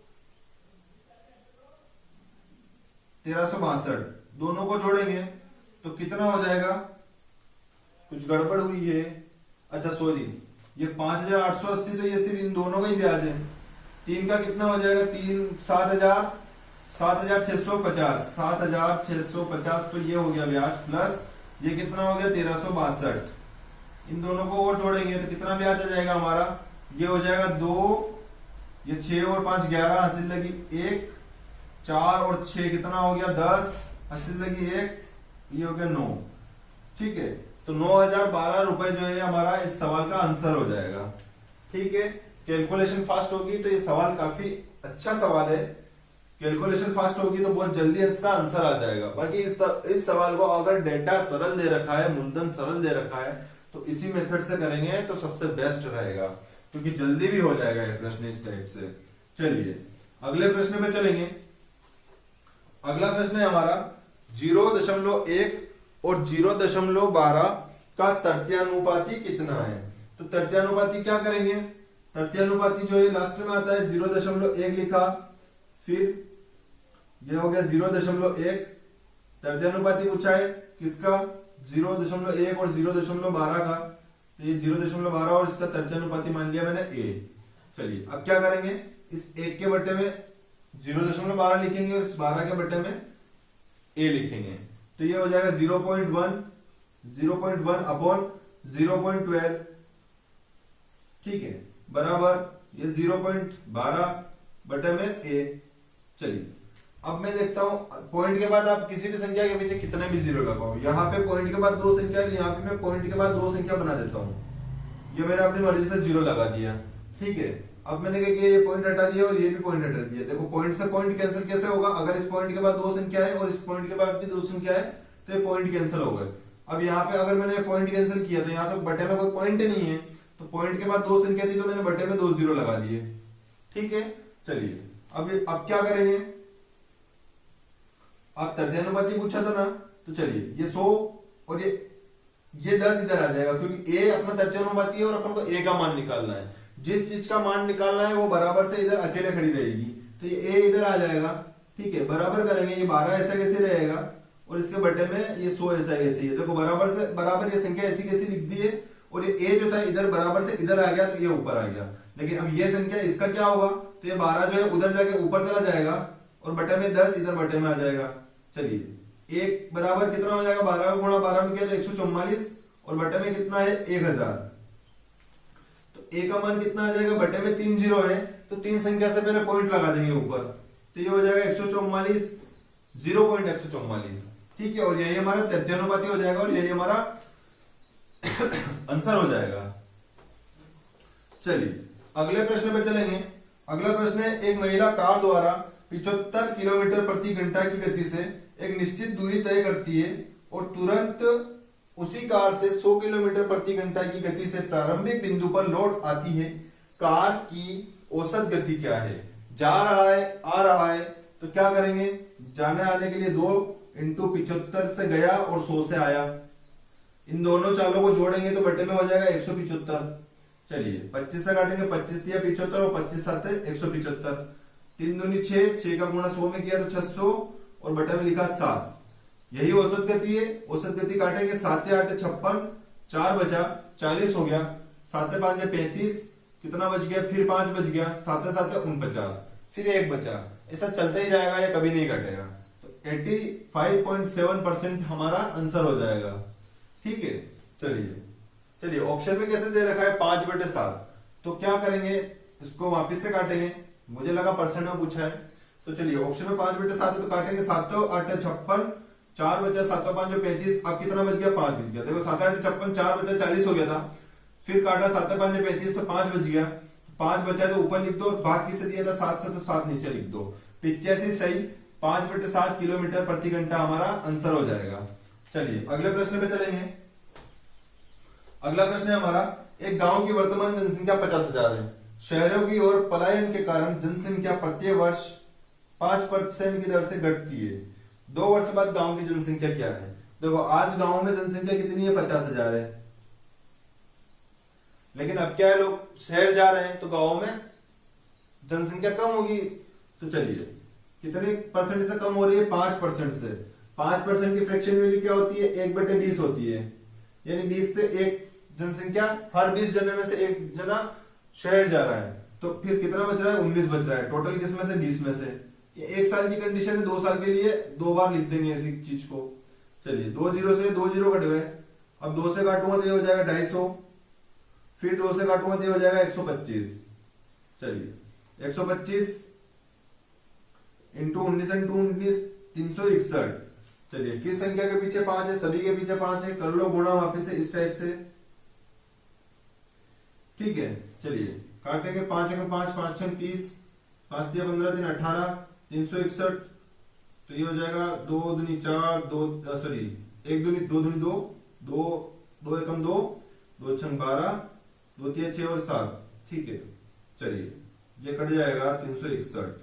1362। दोनों को जोड़ेंगे तो कितना हो जाएगा? कुछ गड़बड़ हुई है। अच्छा सॉरी, ये 5880 तो ये सिर्फ इन दोनों का ही ब्याज है। 3 का कितना हो जाएगा? 3 7650, 7650। तो ये हो गया ब्याज प्लस ये कितना हो गया? 1362। इन दोनों को और जोड़ेंगे तो कितना ब्याज आ जाएगा हमारा? ये हो जाएगा 2, ये 6 और 5 11, हासिल लगी 1, 4 और 6 कितना हो गया? 10, हासिल लगी 1, ये हो गया 9। ठीक है, तो 9012 रुपए जो है हमारा इस सवाल का आंसर हो जाएगा। ठीक है, कैलकुलेशन फास्ट होगी तो ये सवाल काफी अच्छा सवाल है। कैलकुलेशन फास्ट होगी तो बहुत जल्दी इसका आंसर आ जाएगा। बाकी इस सवाल को अगर डेटा सरल दे रखा है, मूलधन सरल दे रखा है, तो इसी मेथड से करेंगे तो सबसे बेस्ट रहेगा, क्योंकि जल्दी भी हो जाएगा ये प्रश्न इस टाइप से। चलिए अगले प्रश्न में चलेंगे। अगला प्रश्न है हमारा 0.1 और 0.12 का तृतीयानुपाती कितना है? तो तृतीयानुपाती क्या करेंगे? तृतीयानुपाती जो है लास्ट में आता है 0.1 लिखा, फिर ये हो गया 0.1। तृतीयानुपाती पूछा है किसका? 0.1 और 0.12 का। तो ये 0.12 और इसका तृतीयानुपाती मान लिया मैंने a। चलिए अब क्या करेंगे? इस 1 के बट्टे में 0.12 लिखेंगे और इस 12 के बट्टे में a लिखेंगे। तो ये हो जाएगा 0.1 अपॉन 0.12। ठीक है, बराबर ये 0.12 बटे में a। चलिए अब मैं देखता हूं पॉइंट के बाद आप किसी भी संख्या के पीछे कितने भी जीरो लगाओ। यहाँ पे पॉइंट के बाद 2 संख्या है, तो यहाँ पे मैं पॉइंट के बाद 2 संख्या बना देता हूँ। ये मैंने अपनी मर्जी से 0 लगा दिया। ठीक है, अब मैंने क्या किया? ये पॉइंट हटा दिया और ये भी पॉइंट हटा दिया। देखो पॉइंट से पॉइंट कैंसिल कैसे होगा? अगर इस पॉइंट के बाद 2 संख्या है और इस पॉइंट के बाद भी 2 संख्या है तो ये पॉइंट कैंसिल हो गए। अब यहाँ पे अगर मैंने पॉइंट कैंसिल किया तो यहाँ पे बटे में कोई पॉइंट नहीं है, तो पॉइंट के बाद 2 संख्या थी तो मैंने बटे में 2 0 लगा दिए। ठीक है, चलिए अब क्या करेंगे? आप तृतीयानुपाती पूछा था ना, तो चलिए ये 100 और ये 10 इधर आ जाएगा, क्योंकि a अपना तृतीयानुपाती है और अपन को a का मान निकालना है। जिस चीज का मान निकालना है वो बराबर से इधर अकेले खड़ी रहेगी, तो ये a इधर आ जाएगा। ठीक है, बराबर करेंगे, ये 12 ऐसा कैसे रहेगा और इसके बटे में ये 100 ऐसा कैसे है। देखो बराबर से बराबर ये संख्या ऐसी कैसी लिख दी है और ये a जो था इधर बराबर से इधर आ गया तो ये ऊपर आ गया। लेकिन अब ये संख्या इसका क्या होगा? तो ये 12 जो है उधर जाके ऊपर चला जाएगा और बटे में 10 इधर बटे में आ जाएगा। चलिए एक बराबर कितना हो जाएगा? 12 गुणा 12 में किया तो 144 और बटे में कितना है? 1000। तो a का मान कितना आ जाएगा? बटे में 3 0 है तो 3 संख्या से पहले पॉइंट लगा देंगे ऊपर, तो ये हो जाएगा 144, 0.144। ठीक है, और यही हमारा तृतीयानुपाती हो जाएगा और यही हमारा आंसर हो जाएगा। चलिए अगले प्रश्न पे चलेंगे। अगला प्रश्न है, एक महिला कार द्वारा 75 किलोमीटर प्रति घंटा की गति से एक निश्चित दूरी तय करती है और तुरंत उसी कार से 100 किलोमीटर प्रति घंटा की गति से प्रारंभिक बिंदु पर लौट आती है। कार की औसत गति क्या है? जा रहा है, आ रहा है, तो क्या करेंगे, जाने आने के लिए 2 इंटू 75 से गया और 100 से आया, इन दोनों चालों को जोड़ेंगे तो बटे में हो जाएगा 175। चलिए 25 से काटेंगे, 25 दिया 75 और 25 साथ 175, 3 दूनी 6, 6 का गुणा 100 में किया तो 600 और बटे में लिखा 7। यही औसत गति है। औसत गति काटेंगे, 7 8 56, 4 बचा 40 हो गया, 7 5 35, कितना बच गया, फिर 5 बच गया, 7 7 49, फिर 1 बचा। ऐसा चलते ही जाएगा, या कभी नहीं कटेगा। तो 85.7% हमारा आंसर हो जाएगा। ठीक है, चलिए ऑप्शन में कैसे दे रखा है 5/7, तो क्या करेंगे, इसको वापिस से काटेंगे, मुझे लगा परसेंट में पूछा है। तो चलिए ऑप्शन में 5/7 है तो काटेंगे, 7 8 56, 4 बचा, 7 5 35, अब कितना बच गया, 5 बच गया। देखो 7 8 56, 4 बचा 40 हो गया था, फिर काटा 7 5 35 तो 5 बच गया, 5 बचा तो ऊपर लिख दो, भाग किससे दिया था 7 से, तो 7 नीचे लिख दो। 85 सही, 5/7 किलोमीटर प्रति घंटा हमारा आंसर हो जाएगा। चलिए अगले प्रश्न पे चलेंगे। अगला प्रश्न है हमारा, एक गांव की वर्तमान जनसंख्या 50,000 है। शहरों की ओर पलायन के कारण जनसंख्या प्रत्येक वर्ष 5% की दर से घटती है। 2 वर्ष बाद गांव की जनसंख्या क्या है। देखो आज गांव में जनसंख्या कितनी है, 50,000 है, लेकिन अब क्या है, लोग शहर जा रहे हैं तो गांव में जनसंख्या कम होगी। तो चलिए कितने परसेंट से कम हो रही है, 5% से। 5% की फ्रैक्शन वैल्यू क्या होती है, 1/20 होती है, यानी 20 से 1 जनसंख्या, हर 20 जने में से 1 जना शहर जा रहा है, तो फिर कितना बच रहा है, 19 बच रहा है टोटल, किस में से, 20 में से। ये 1 साल की कंडीशन है, 2 साल के लिए 2 बार लिख देंगे ऐसी चीज को। चलिए 2 0 से 2 0 कट गए, अब 2 से काटूंगा तो ये हो जाएगा 250, फिर 2 से काटूंगा तो ये हो जाएगा 125। चलिए 125 इंटू 19 इंटू 19 361। चलिए किस संख्या के पीछे 5 है, सभी के पीछे 5 है, कर लो गुणा वापिस से इस टाइप से। ठीक है, चलिए काटेंगे, 5 5 5 6 30, 5 दिया 15 3 18, 361, तो ये हो जाएगा 2 दूनी 4, 2 सॉरी 1 दूनी 2 दूनी 2, 2 2 एकम 2, 2 6 12, 2 3 6 और 7। ठीक है, चलिए ये कट जाएगा 361,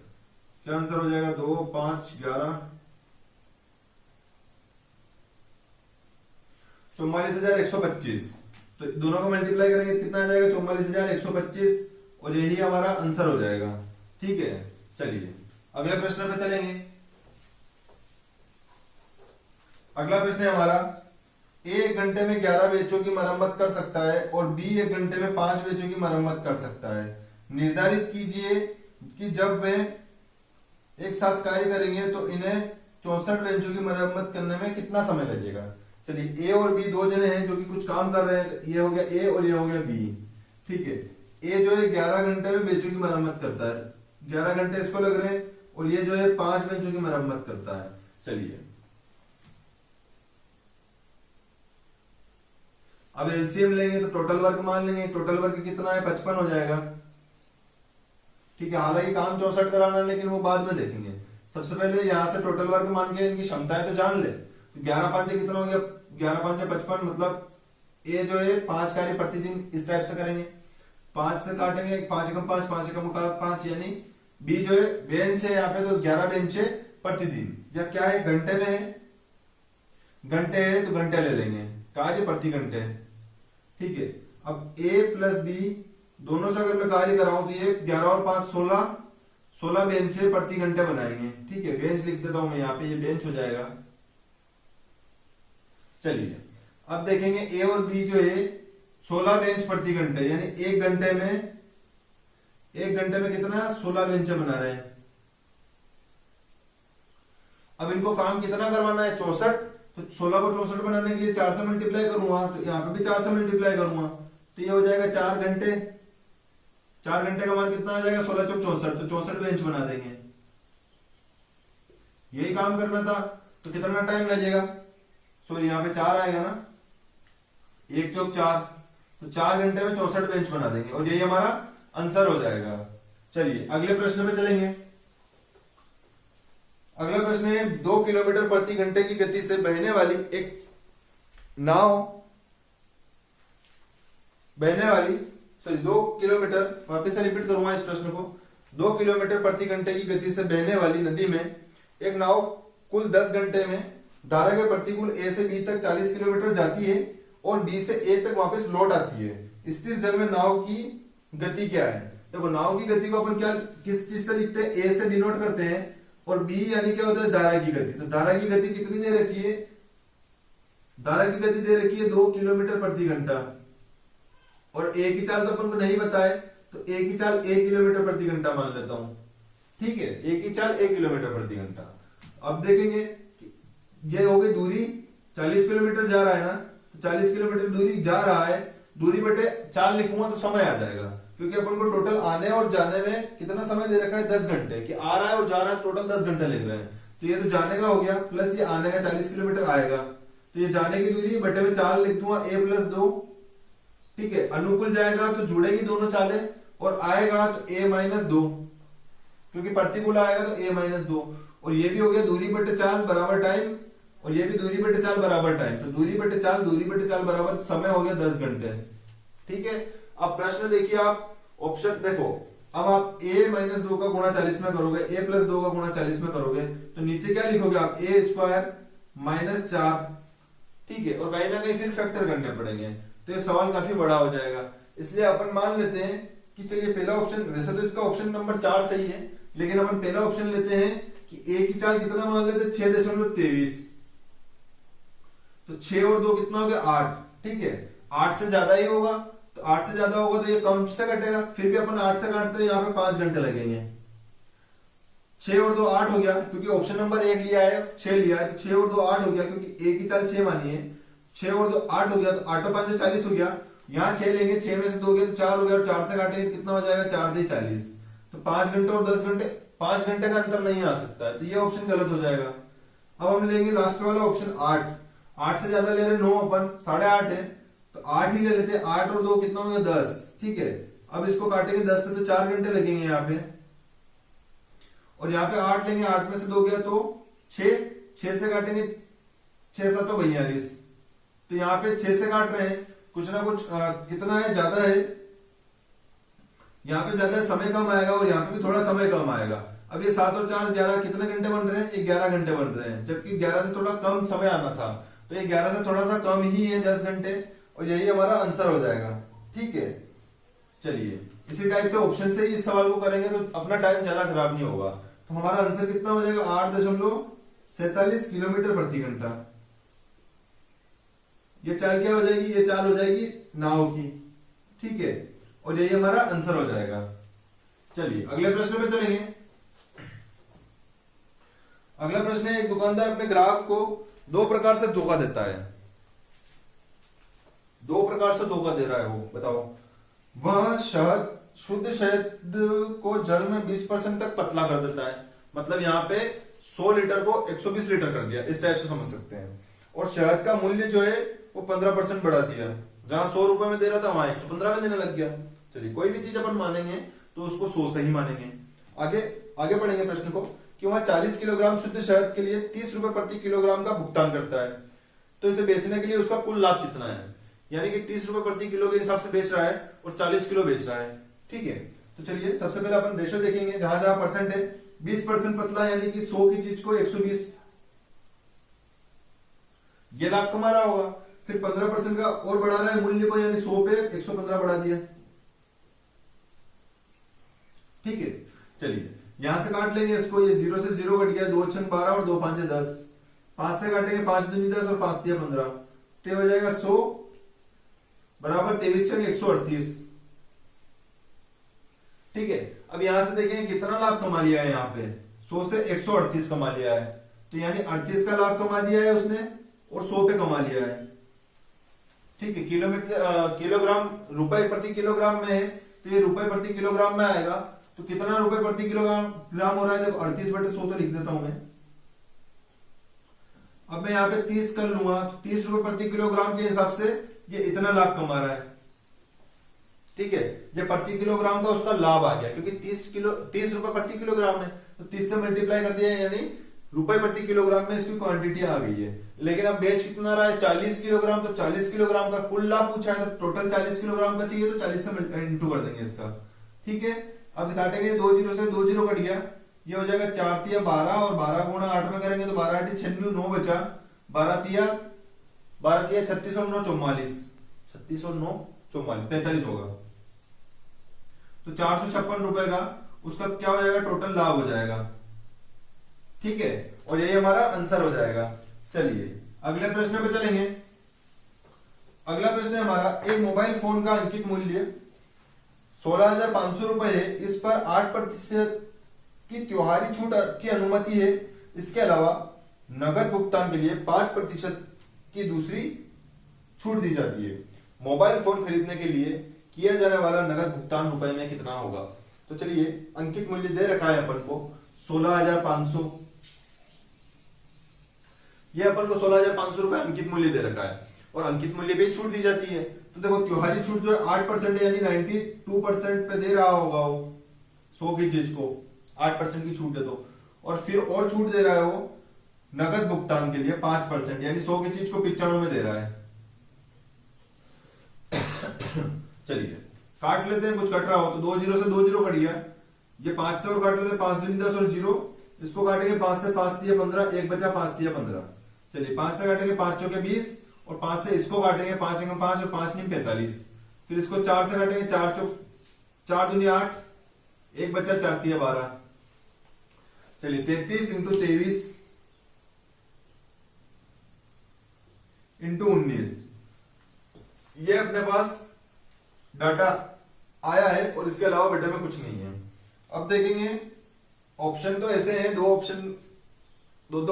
क्या आंसर हो जाएगा, 2 5 11, 44,125। तो दोनों को मल्टीप्लाई करेंगे कितना आ जाएगा, 44,125, और यही हमारा आंसर हो जाएगा। ठीक है, चलिए अगले प्रश्न पे चलेंगे। अगला प्रश्न है हमारा, ए 1 घंटे में 11 बेचों की मरम्मत कर सकता है और बी 1 घंटे में 5 बेचों की मरम्मत कर सकता है। निर्धारित कीजिए कि जब वे एक साथ कार्य करेंगे तो इन्हें 64 बेंचों की मरम्मत करने में कितना समय लगेगा। चलिए ए और बी 2 जने हैं जो कि कुछ काम कर रहे हैं, तो ये हो गया ए और ये हो गया बी। ठीक है, ए जो है 11 घंटे में बेंचों की मरम्मत करता है, 11 घंटे इसको लग रहे हैं, और ये जो है 5 बेंचों की मरम्मत करता है। चलिए अब एलसीएम लेंगे तो टोटल वर्क मान लेंगे, टोटल वर्क कितना है, 55 हो जाएगा। ठीक है, हालांकि काम 64 कराना है, लेकिन वो बाद में देखेंगे। सबसे पहले यहां से टोटल वर्क मान के इनकी क्षमताएं तो जान ले। तो 11 5 कितना हो गया, 11 5 55, मतलब ए जो है 5 कार्य प्रतिदिन इस टाइप से करेंगे, 5 से काटेंगे, 5 एकम 5 5 एकम 5, यानी बी जो है बेंच है यहाँ पे, तो 11 बेंच है प्रतिदिन, या क्या है घंटे में है, घंटे है तो घंटे ले लेंगे, कार्य प्रति घंटे। ठीक है, अब ए प्लस बी दोनों से अगर मैं कार्य कराऊं तो ये 11 और 5 16 बेंच है प्रति घंटे बनाएंगे। ठीक है, बेंच लिख देता हूं मैं यहाँ पे, ये बेंच हो जाएगा। चलिए अब देखेंगे ए और बी जो है 16 बेंच प्रति घंटे, यानी 1 घंटे में कितना 16 बेंच बना रहे हैं। अब इनको काम कितना करवाना है, 64, तो 16 को 64 बनाने के लिए 4 से मल्टीप्लाई करूंगा, तो यहाँ पे भी 4 से मल्टीप्लाई करूंगा, तो ये हो जाएगा 4 घंटे। 4 घंटे का मान कितना आ जाएगा, 16 चौक 64, तो 64 बेंच बना देंगे। यही काम करना था, तो कितना टाइम लगेगा, सॉरी यहाँ पे 4 आएगा ना, 1 चौक 4, तो 4 घंटे में 64 बेंच बना देंगे, और यही हमारा आंसर हो जाएगा। चलिए अगले प्रश्न पे चलेंगे। अगला प्रश्न है, 2 किलोमीटर प्रति घंटे की गति से बहने वाली एक नाव, 2 किलोमीटर, वापस से रिपीट करूंगा इस प्रश्न को, 2 किलोमीटर प्रति घंटे की गति से बहने वाली नदी में एक नाव कुल 10 घंटे में धारा के प्रतिकूल ए से बी तक 40 किलोमीटर जाती है और बी से ए तक वापस लौट आती है। स्थिर जल में नाव की गति क्या है? देखो नाव की गति को अपन क्या किस चीज से लिखते हैं? ए से डिनोट करते हैं और बी यानी क्या होता है? धारा की गति। तो धारा की गति कितनी दे रखी है? धारा की गति दे रखी है 2 किलोमीटर प्रति घंटा और ए की चाल तो अपन को नहीं पता है, तो ए की चाल 1 किलोमीटर प्रति घंटा मान लेता हूं। ठीक है, ए की चाल 1 किलोमीटर प्रति घंटा। अब देखेंगे ये हो गई दूरी, 40 किलोमीटर जा रहा है ना, तो 40 किलोमीटर दूरी जा रहा है, दूरी बटे चाल लिखूंगा तो समय आ जाएगा, क्योंकि अपन को टोटल आने और जाने में कितना समय दे रखा है? 10 घंटे। कि आ रहा है और जा रहा है टोटल 10 घंटे लिख रहे हैं, तो ये तो जाने का हो गया प्लस ये आने का 40 किलोमीटर आएगा, तो ये जाने की दूरी बटे में चाल लिख दूंगा a + 2। ठीक है, अनुकूल जाएगा तो जुड़ेगी दोनों चालें और आएगा तो a - 2, क्योंकि प्रतिकूल आएगा तो a - 2। और ये भी हो गया दूरी बटे चाल बराबर टाइम, और ये भी दूरी बटे चाल बराबर टाइम, तो दूरी बटे चाल बराबर समय हो गया 10 घंटे। ठीक है, अब प्रश्न देखिए आप, ऑप्शन देखो, अब आप a - 2 का गुणा 40 में करोगे, a + 2 का गुणा 40 में करोगे, तो नीचे क्या लिखोगे आप? a² - 4। ठीक है, और कहीं ना कहीं फिर फैक्टर करने पड़ेंगे, तो ये सवाल काफी बड़ा हो जाएगा। इसलिए अपन मान लेते हैं कि चलिए पहला ऑप्शन, वैसे तो इसका ऑप्शन नंबर 4 सही है, लेकिन अपन पहला ऑप्शन लेते हैं कि a की चाल कितना मान लेते हैं? 6.23। तो 6 और 2 कितना हो गया? 8। ठीक है, 8 से ज्यादा ही होगा, तो 8 से ज्यादा होगा तो ये कम से घटेगा, फिर भी अपन 8 से काटते हैं, यहाँ पे 5 घंटे लगेंगे। 6 और 2 8 हो गया, क्योंकि ऑप्शन नंबर 1 लिया है, 6 लिया है, तो 6 और 2 8 हो गया, क्योंकि a की चाल 6 मानी है। 6 और 2 8 हो गया, तो 8 और 5 40 हो गया। यहाँ 6 लेंगे, 6 में से 2 गया तो 4 हो गया, और 4 से काटेंगे कितना हो जाएगा? 4 × 40। तो 5 घंटे और 10 घंटे, 5 घंटे का अंतर नहीं आ सकता है, तो ये ऑप्शन गलत हो जाएगा। अब हम लेंगे लास्ट वाला ऑप्शन 8। 8 से ज्यादा ले रहे 9, अपन 8.5 है, तो 8 ही ले लेते हैं। 8 और 2 कितना हो गया? 10। ठीक है, अब इसको काटेंगे 10 से, तो 4 घंटे लगेंगे यहाँ पे, और यहाँ पे 8 लेंगे, 8 में से 2 गया तो 6 से काटेंगे, 6 7 42। तो यहाँ पे 6 से काट रहे हैं, कुछ ना कुछ कितना है? ज्यादा है, यहाँ पे ज्यादा समय कम आएगा, और यहाँ पे भी थोड़ा समय कम आएगा। अब ये 7 और 4 11 कितने घंटे बन रहे हैं? ये 11 घंटे बन रहे हैं, जबकि 11 से थोड़ा कम समय आना था, तो ये 11 से थोड़ा सा कम ही है, 10 घंटे, और यही हमारा आंसर हो जाएगा। ठीक है, चलिए इसी टाइप से ऑप्शन से ही इस सवाल को करेंगे तो अपना टाइम ज्यादा खराब नहीं होगा। तो हमारा आंसर कितना हो जाएगा? 8.47 किलोमीटर प्रति घंटा। ये चाल क्या हो जाएगी? ये चाल हो जाएगी नाव की। ठीक है, और यही हमारा आंसर हो जाएगा। चलिए अगले प्रश्न पे चलेंगे। अगला प्रश्न है, एक दुकानदार अपने ग्राहक को 2 प्रकार से धोखा देता है। 2 प्रकार से धोखा दे रहा है वो, बताओ। वह शुद्ध शहद को जल में 20% तक पतला कर देता है, मतलब यहाँ पे 100 लीटर को 120 लीटर कर दिया, इस टाइप से समझ सकते हैं। और शहद का मूल्य जो है वो 15% बढ़ा दिया, जहां 100 रुपए में दे रहा था वहां 115 में देने लग गया। चलिए कोई भी चीज अपन मानेंगे तो उसको 100 से ही मानेंगे। आगे बढ़ेंगे प्रश्न को, कि वह 40 किलोग्राम शुद्ध शहद के लिए 30 रुपए प्रति किलोग्राम का भुगतान करता है, तो इसे बेचने के लिए उसका कुल लाभ कितना है? यानी कि 30 रुपए प्रति किलो के हिसाब से बेच रहा है और 40 किलो बेच रहा है। ठीक है, तो चलिए सबसे पहले अपन रेशो देखेंगे, जहां जहां परसेंट है। 20% पतला यानी कि 100 की चीज को 120, ये लाभ कमा रहा होगा। फिर 15% का और बढ़ा रहा है मूल्य को, यानी 100 पे 115 बढ़ा दिया। ठीक है, चलिए यहां से काट लेंगे इसको, ये 0 से 0 कट गया, 2 × 12 और 2 × 5 = 10। 5 से काटेंगे, 5 × 2 = 10 और 5 × 3 = 15, तो हो जाएगा 100 बराबर 23 × 138। ठीक है, अब यहां से देखेंगे कितना लाभ कमा लिया है, यहाँ पे 100 से 138 कमा लिया है, तो यानी 38 का लाभ कमा दिया है उसने और 100 पे कमा लिया है। ठीक है, किलोग्राम रुपए प्रति किलोग्राम में है, तो ये रुपए प्रति किलोग्राम में आएगा, तो कितना रुपए प्रति किलोग्राम हो रहा है? देखो 38/100 तो लिख देता हूं मैं। अब मैं यहाँ पे 30 कर लूंगा, 30 रुपए प्रति किलोग्राम के हिसाब से ये इतना लाभ कमा रहा है। ठीक है, ये प्रति किलोग्राम का उसका लाभ आ गया, क्योंकि 30 रुपए प्रति किलोग्राम है, तो 30 से मल्टीप्लाई कर दिया, यानी रुपए प्रति किलोग्राम में इसकी क्वांटिटी आ गई है। लेकिन अब बेच कितना रहा है? 40 किलोग्राम, तो 40 किलोग्राम का कुल लाभ पूछा है, तो टोटल 40 किलोग्राम का चाहिए, तो 40 से इंटू कर देंगे इसका। ठीक है, अब काटेंगे 2 जीरो से, 2 जीरो कट गया, ये हो जाएगा 4 तिया 12 और 12 गुणा 8 में करेंगे तो 12 8 96, 9 बचा, 12 तिया 36 और 9 44, 36 और 9 44, 45 होगा। तो 456 रुपए का उसका क्या हो जाएगा, टोटल लाभ हो जाएगा। ठीक है, और यही हमारा आंसर हो जाएगा। चलिए अगले प्रश्न पे चलेंगे। अगला प्रश्न है हमारा, एक मोबाइल फोन का अंकित मूल्य 16,500 रुपए है, इस पर 8% की त्योहारी छूट की अनुमति है, इसके अलावा नगद भुगतान के लिए 5% की दूसरी छूट दी जाती है। मोबाइल फोन खरीदने के लिए किया जाने वाला नगद भुगतान रुपए में कितना होगा? तो चलिए अंकित मूल्य दे रखा है अपन को 16,500, ये अपन को 16,500 रुपए अंकित मूल्य दे रखा है और अंकित मूल्य पे छूट दी जाती है। तो देखो त्योहारी छूट जो है 8% है, यानी 92% पे दे रहा होगा वो 100 की चीज को 8% की छूट है तो, और फिर और छूट दे रहा है वो नगद भुगतान के लिए 5%, यानी 100 की चीज को 95 में दे रहा है। चलिए काट लेते हैं, कुछ कट रहा हो तो 2 जीरो से 2 जीरो कट गया, ये 5 से और काट लेते हैं, 5 दूनी 10 और 0, इसको काटेंगे 5 से 5 तिया 15, एक बचा 5 तिया 15। चलिए 5 से काटेंगे 5 चौके 20 और 5 से इसको काटेंगे 5 अंक 5 और 5 नीम 45, फिर इसको 4 से काटेंगे 4 चौक 4 दूनी 8, एक बचा 4 तिया 12। चलिए 33 इंटू 23 इंटू 19, ये अपने पास डाटा आया है और इसके अलावा बेटे में कुछ नहीं है। अब देखेंगे ऑप्शन तो ऐसे हैं, दो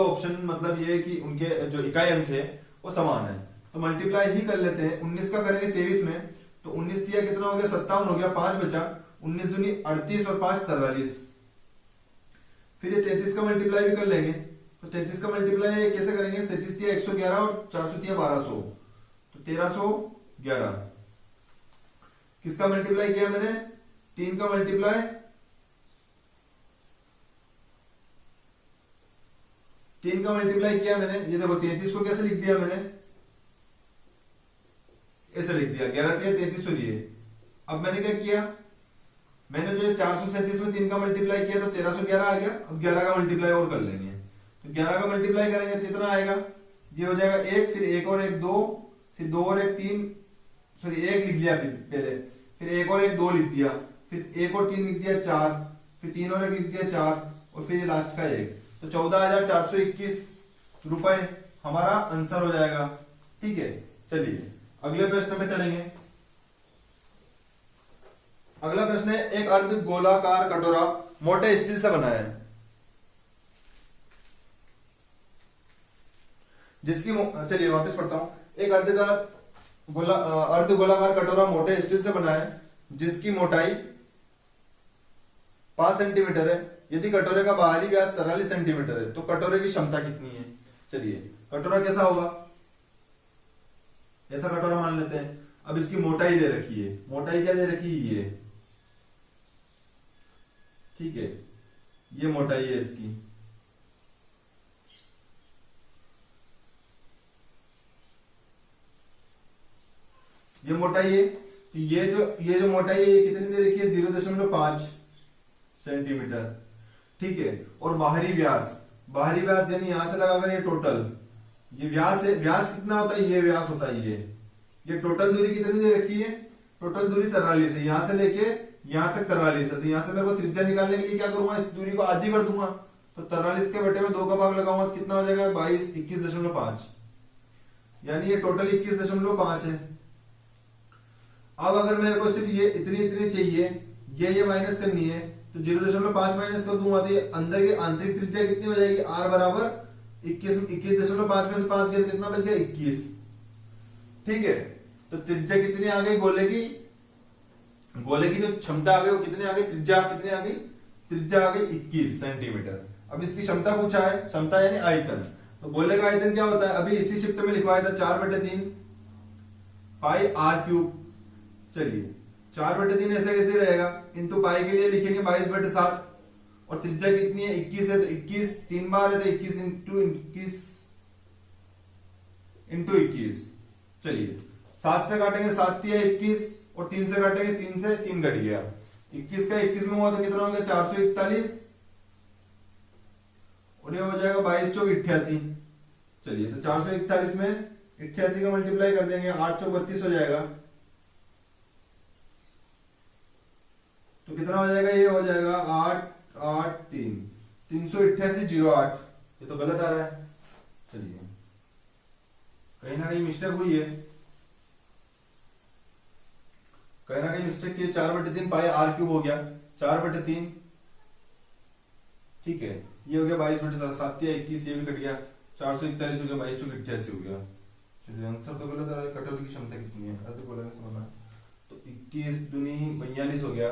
ऑप्शन मतलब ये कि उनके जो इकाई अंक है वो समान है, तो मल्टीप्लाई ही कर लेते हैं। 19 का करेंगे 23 में, तो 19 तिया कितना हो गया 57 हो गया, 5 बचा, 19 दूनी 38 और 5 43। फिर ये 33 का मल्टीप्लाई भी कर लेंगे, तो 33 का मल्टीप्लाई कैसे करेंगे, 37 तिया 111 और 400 तिया 1200, तो 1311। किसका मल्टीप्लाई किया मैंने, 3 का मल्टीप्लाई, 3 का मल्टीप्लाई किया मैंने, ये देखो 33 को कैसे लिख दिया मैंने, ऐसे लिख दिया 11 तिया 33 हो लिए। अब मैंने क्या किया, मैंने जो 437 में 3 का मल्टीप्लाई किया तो 1311 आ गया। अब 11 का मल्टीप्लाई और कर लेंगे, तो 11 का मल्टीप्लाई करेंगे तो कितना आएगा, ये हो जाएगा 1, फिर 1 और 1 2, फिर 2 और 1 3, सॉरी 1 लिख लिया पहले, फिर 1 और 1 2 लिख दिया, फिर 1 और 3 लिख दिया 4, फिर 3 और 1 लिख दिया 4, और फिर ये लास्ट का 1, तो 14,421 रुपए हमारा आंसर हो जाएगा। ठीक है, चलिए अगले प्रश्न पे चलेंगे। अगला प्रश्न है, एक अर्ध गोलाकार कटोरा मोटे स्टील से बना है, जिसकी चलिए वापस पढ़ता हूं। एक अर्ध गोलाकार कटोरा मोटे स्टील से बना है, जिसकी मोटाई 5 सेंटीमीटर है। यदि कटोरे का बाहरी व्यास 43 सेंटीमीटर है तो कटोरे की क्षमता कितनी है? चलिए कटोरा कैसा होगा, ऐसा कटोरा मान लेते हैं। अब इसकी मोटाई दे रखी है, मोटाई क्या दे रखी है, ये ठीक है, ये मोटाई है इसकी। ये मोटाई है, तो ये जो मोटाई है ये कितनी दे रखी है, 0.5 सेंटीमीटर। ठीक है, और बाहरी व्यास यानी यहां से लगाकर ये टोटल, ये व्यास है, व्यास कितना होता है, ये व्यास होता है, ये टोटल दूरी कितनी दे रखी है, टोटल दूरी 43 है, यहां से लेके यहां तक 43 है। तो यहां से मेरे को त्रिज्या निकालने के लिए क्या करूंगा, इस दूरी को आधी कर दूंगा, तो 43 के बटे में 2 का भाग लगाऊंगा, कितना हो जाएगा 22, 21.5, यानी ये टोटल 21.5 है। अब अगर मेरे को सिर्फ ये इतनी चाहिए, ये माइनस करनी है, तो 0.5 माइनस कर दूंगा, तो ये अंदर की आंतरिक त्रिज्या कितनी हो जाएगी, r बराबर 21.5 में से 5 गया कितना बच गया, 21। ठीक है, तो त्रिज्या कितनी आ गई, गोले की जो क्षमता आ गई वो कितनी आ गई, त्रिज्या कितनी आ गई, त्रिज्या आ गई 21 सेंटीमीटर। अब इसकी क्षमता पूछा है, क्षमता यानी आयतन, तो गोले का आयतन क्या होता है, अभी इसी शिफ्ट में लिखवाया था 4/3 पाई r³। चलिए 4/3 ऐसे कैसे रहेगा, इंटू पाई के लिए लिखेंगे 22/7, और त्रिज्या कितनी है 21 है, तो 21 3 बार है तो 21 इंटू 21। चलिए 7 से काटेंगे 7 तिया 21 और 3 से काटेंगे 3 से 3 कट गया, 21 का 21 में हुआ तो कितना हो गया 441, और ये हो जाएगा 22 चौक 88। चलिए तो 441 में 88 का मल्टीप्लाई कर देंगे, 8 चौक 32 हो जाएगा। तो कितना हो जाएगा, ये हो जाएगा 388 ये तो गलत आ रहा है। चलिए कहीं ना कहीं मिस्टेक हुई है, कहीं ना कहीं मिस्टेक की। 4/3 पाई आर क्यूब हो गया 4/3, ठीक है। ये हो गया 22/7 या 21, ये भी कट गया 441 हो गया, 22 चौक 88 हो गया। चलिए आंसर तो गलत आ रहा है। कटौती की क्षमता कितनी है, अर्ध गोला में समझना। तो 21 दूनी 42 हो गया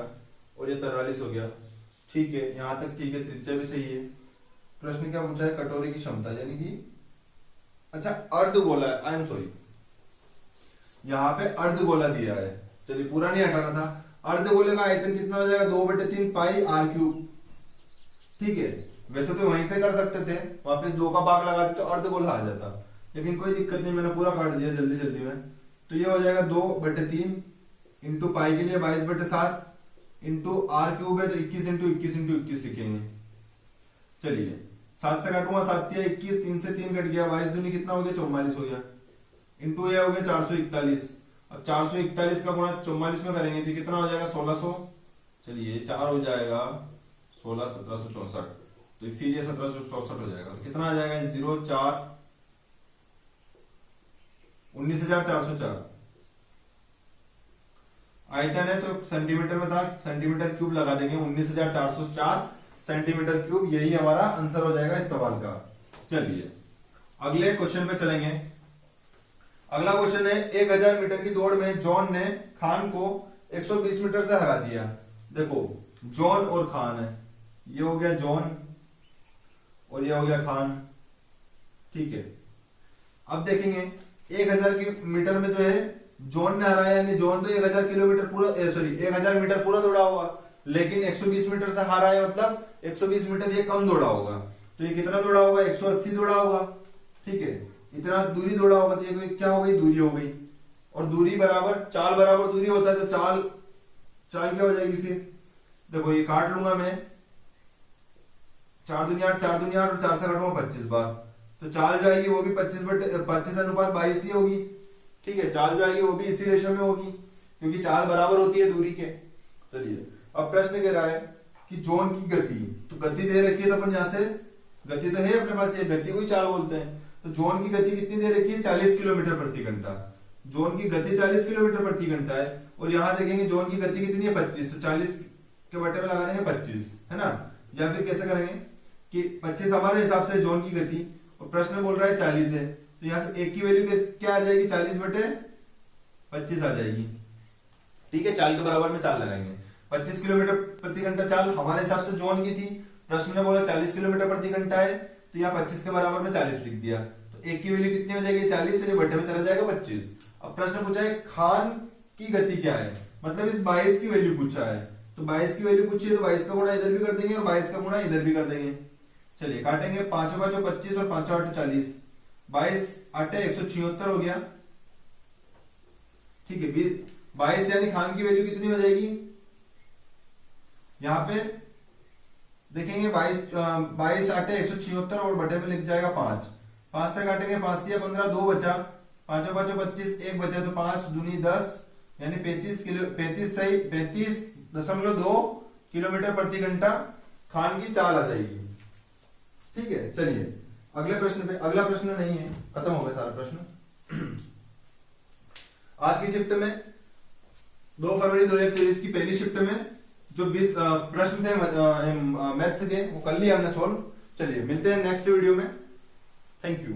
और ये 43 हो गया, ठीक है। यहां तक ठीक है, त्रिज्या भी सही है। प्रश्न क्या पूछा है, कटोरी की क्षमता, यानी कि अच्छा अर्धगोला, आई एम सॉरी, यहाँ पे अर्धगोला दिया है। चलिए पूरा नहीं हटाना था। अर्धगोले का आयतन कितना हो जाएगा, 2/3 पाई आर क्यूब, ठीक है। वैसे तो वहीं से कर सकते थे, वापस 2 का भाग लगा देते तो अर्धगोला आ जाता, लेकिन कोई दिक्कत नहीं, मैंने पूरा काट दिया जल्दी जल्दी में। तो ये हो जाएगा 2/3 इंटू पाई के लिए 22/7 इंटू आर क्यूब है तो 21 इंटू 21 लिखेंगे। चलिए 7 से काटूंगा, 7 या 21, 3 से 3 कट गया, 22 दूनी कितना हो गया 44 हो गया, इंटू ये हो गया 441। अब 441 का गुणा 44 में करेंगे तो कितना हो जाएगा 1600। चलिए 4 हो जाएगा 16, 1764, तो फिर ये 1764 हो जाएगा। तो कितना आ जाएगा 0,4 19,404। आयतन है तो सेंटीमीटर में था, सेंटीमीटर क्यूब लगा देंगे, 19,404 सेंटीमीटर क्यूब, यही हमारा आंसर हो जाएगा इस सवाल का। चलिए अगले क्वेश्चन पे चलेंगे। अगला क्वेश्चन है 1000 मीटर की दौड़ में जॉन ने खान को 120 मीटर से हरा दिया। देखो जॉन और खान है, ये हो गया जॉन और ये हो गया खान, ठीक है। अब देखेंगे 1000 मीटर में जो है जॉन ने हराया, यानी जॉन तो 1000 किलोमीटर पूरा, सॉरी 1000 मीटर पूरा दौड़ा होगा, लेकिन 120 मीटर से हारा है, मतलब 120 मीटर ये कम दौड़ा होगा। तो ये कितना दौड़ा होगा, 180 दौड़ा होगा, ठीक है। इतना दूरी दौड़ा होगा तो ये क्या हो गई, दूरी हो गई। और दूरी बराबर चाल बराबर दूरी होता है, तो चाल क्या हो जाएगी फिर, देखो ये काट लूंगा मैं, 4 दूनी 8 4 दूनी 8 और 4 से काटूंगा 25 बार, तो चाल जो आएगी वो भी 25/22 ही होगी, ठीक है। चाल जो आएगी वो भी इसी रेशो में होगी, क्योंकि चाल बराबर होती है दूरी के। चलिए अब प्रश्न कह रहा है कि जॉन की गति, तो गति दे रखी है, तो अपन यहां से गति तो है अपने पास, ये गति को ही चाल बोलते हैं। तो जॉन की गति कितनी दे रखी है, 40 किलोमीटर प्रति घंटा। जॉन की गति 40 किलोमीटर प्रति घंटा है, और यहां देखेंगे जॉन की गति कितनी है 25, तो 40 के बटे में लगा देंगे 25, है ना। या फिर कैसे करेंगे कि 25 हमारे हिसाब से जॉन की गति, और प्रश्न बोल रहा है 40 है, तो यहां से एक की वैल्यू क्या आ जाएगी, 40/25 आ जाएगी, ठीक है। चाल के बराबर में चाल लगाएंगे। 25 किलोमीटर प्रति घंटा चाल हमारे हिसाब से जॉन की थी, प्रश्न में बोला 40 किलोमीटर प्रति घंटा है, तो यहाँ 25 के बराबर में 40 लिख दिया, तो एक की वैल्यू कितनी हो जाएगी 40, फिर बटे में चला जाएगा 25। अब प्रश्न पूछा है खान की गति क्या है, मतलब इस 22 की वैल्यू पूछा है, तो 22 की वैल्यू पूछी है, तो 22 का गुणा इधर भी कर देंगे और 22 का गुणा इधर भी कर देंगे। चलिए काटेंगे, 5 5 25 और 5 8 40, 22 8 176 हो गया, ठीक है। 22 यानी खान की वैल्यू कितनी हो जाएगी, यहां पे देखेंगे 22 8 176 और बटे में लिख जाएगा 5, 5 से काटेंगे, 5 दिया 15, 2 बचा, 5 5 25, 1 बचा, तो 5 दूनी 10 यानी 35.2 किलोमीटर प्रति घंटा खान की चाल आ जाएगी, ठीक है। चलिए अगले प्रश्न पे, अगला प्रश्न नहीं है, खत्म हो गया सारा प्रश्न। आज की शिफ्ट में 2 फरवरी 2023 की पहली शिफ्ट में जो 20 प्रश्न थे मैथ्स के, वो कर लिया हमने सॉल्व। चलिए मिलते हैं नेक्स्ट वीडियो में, थैंक यू।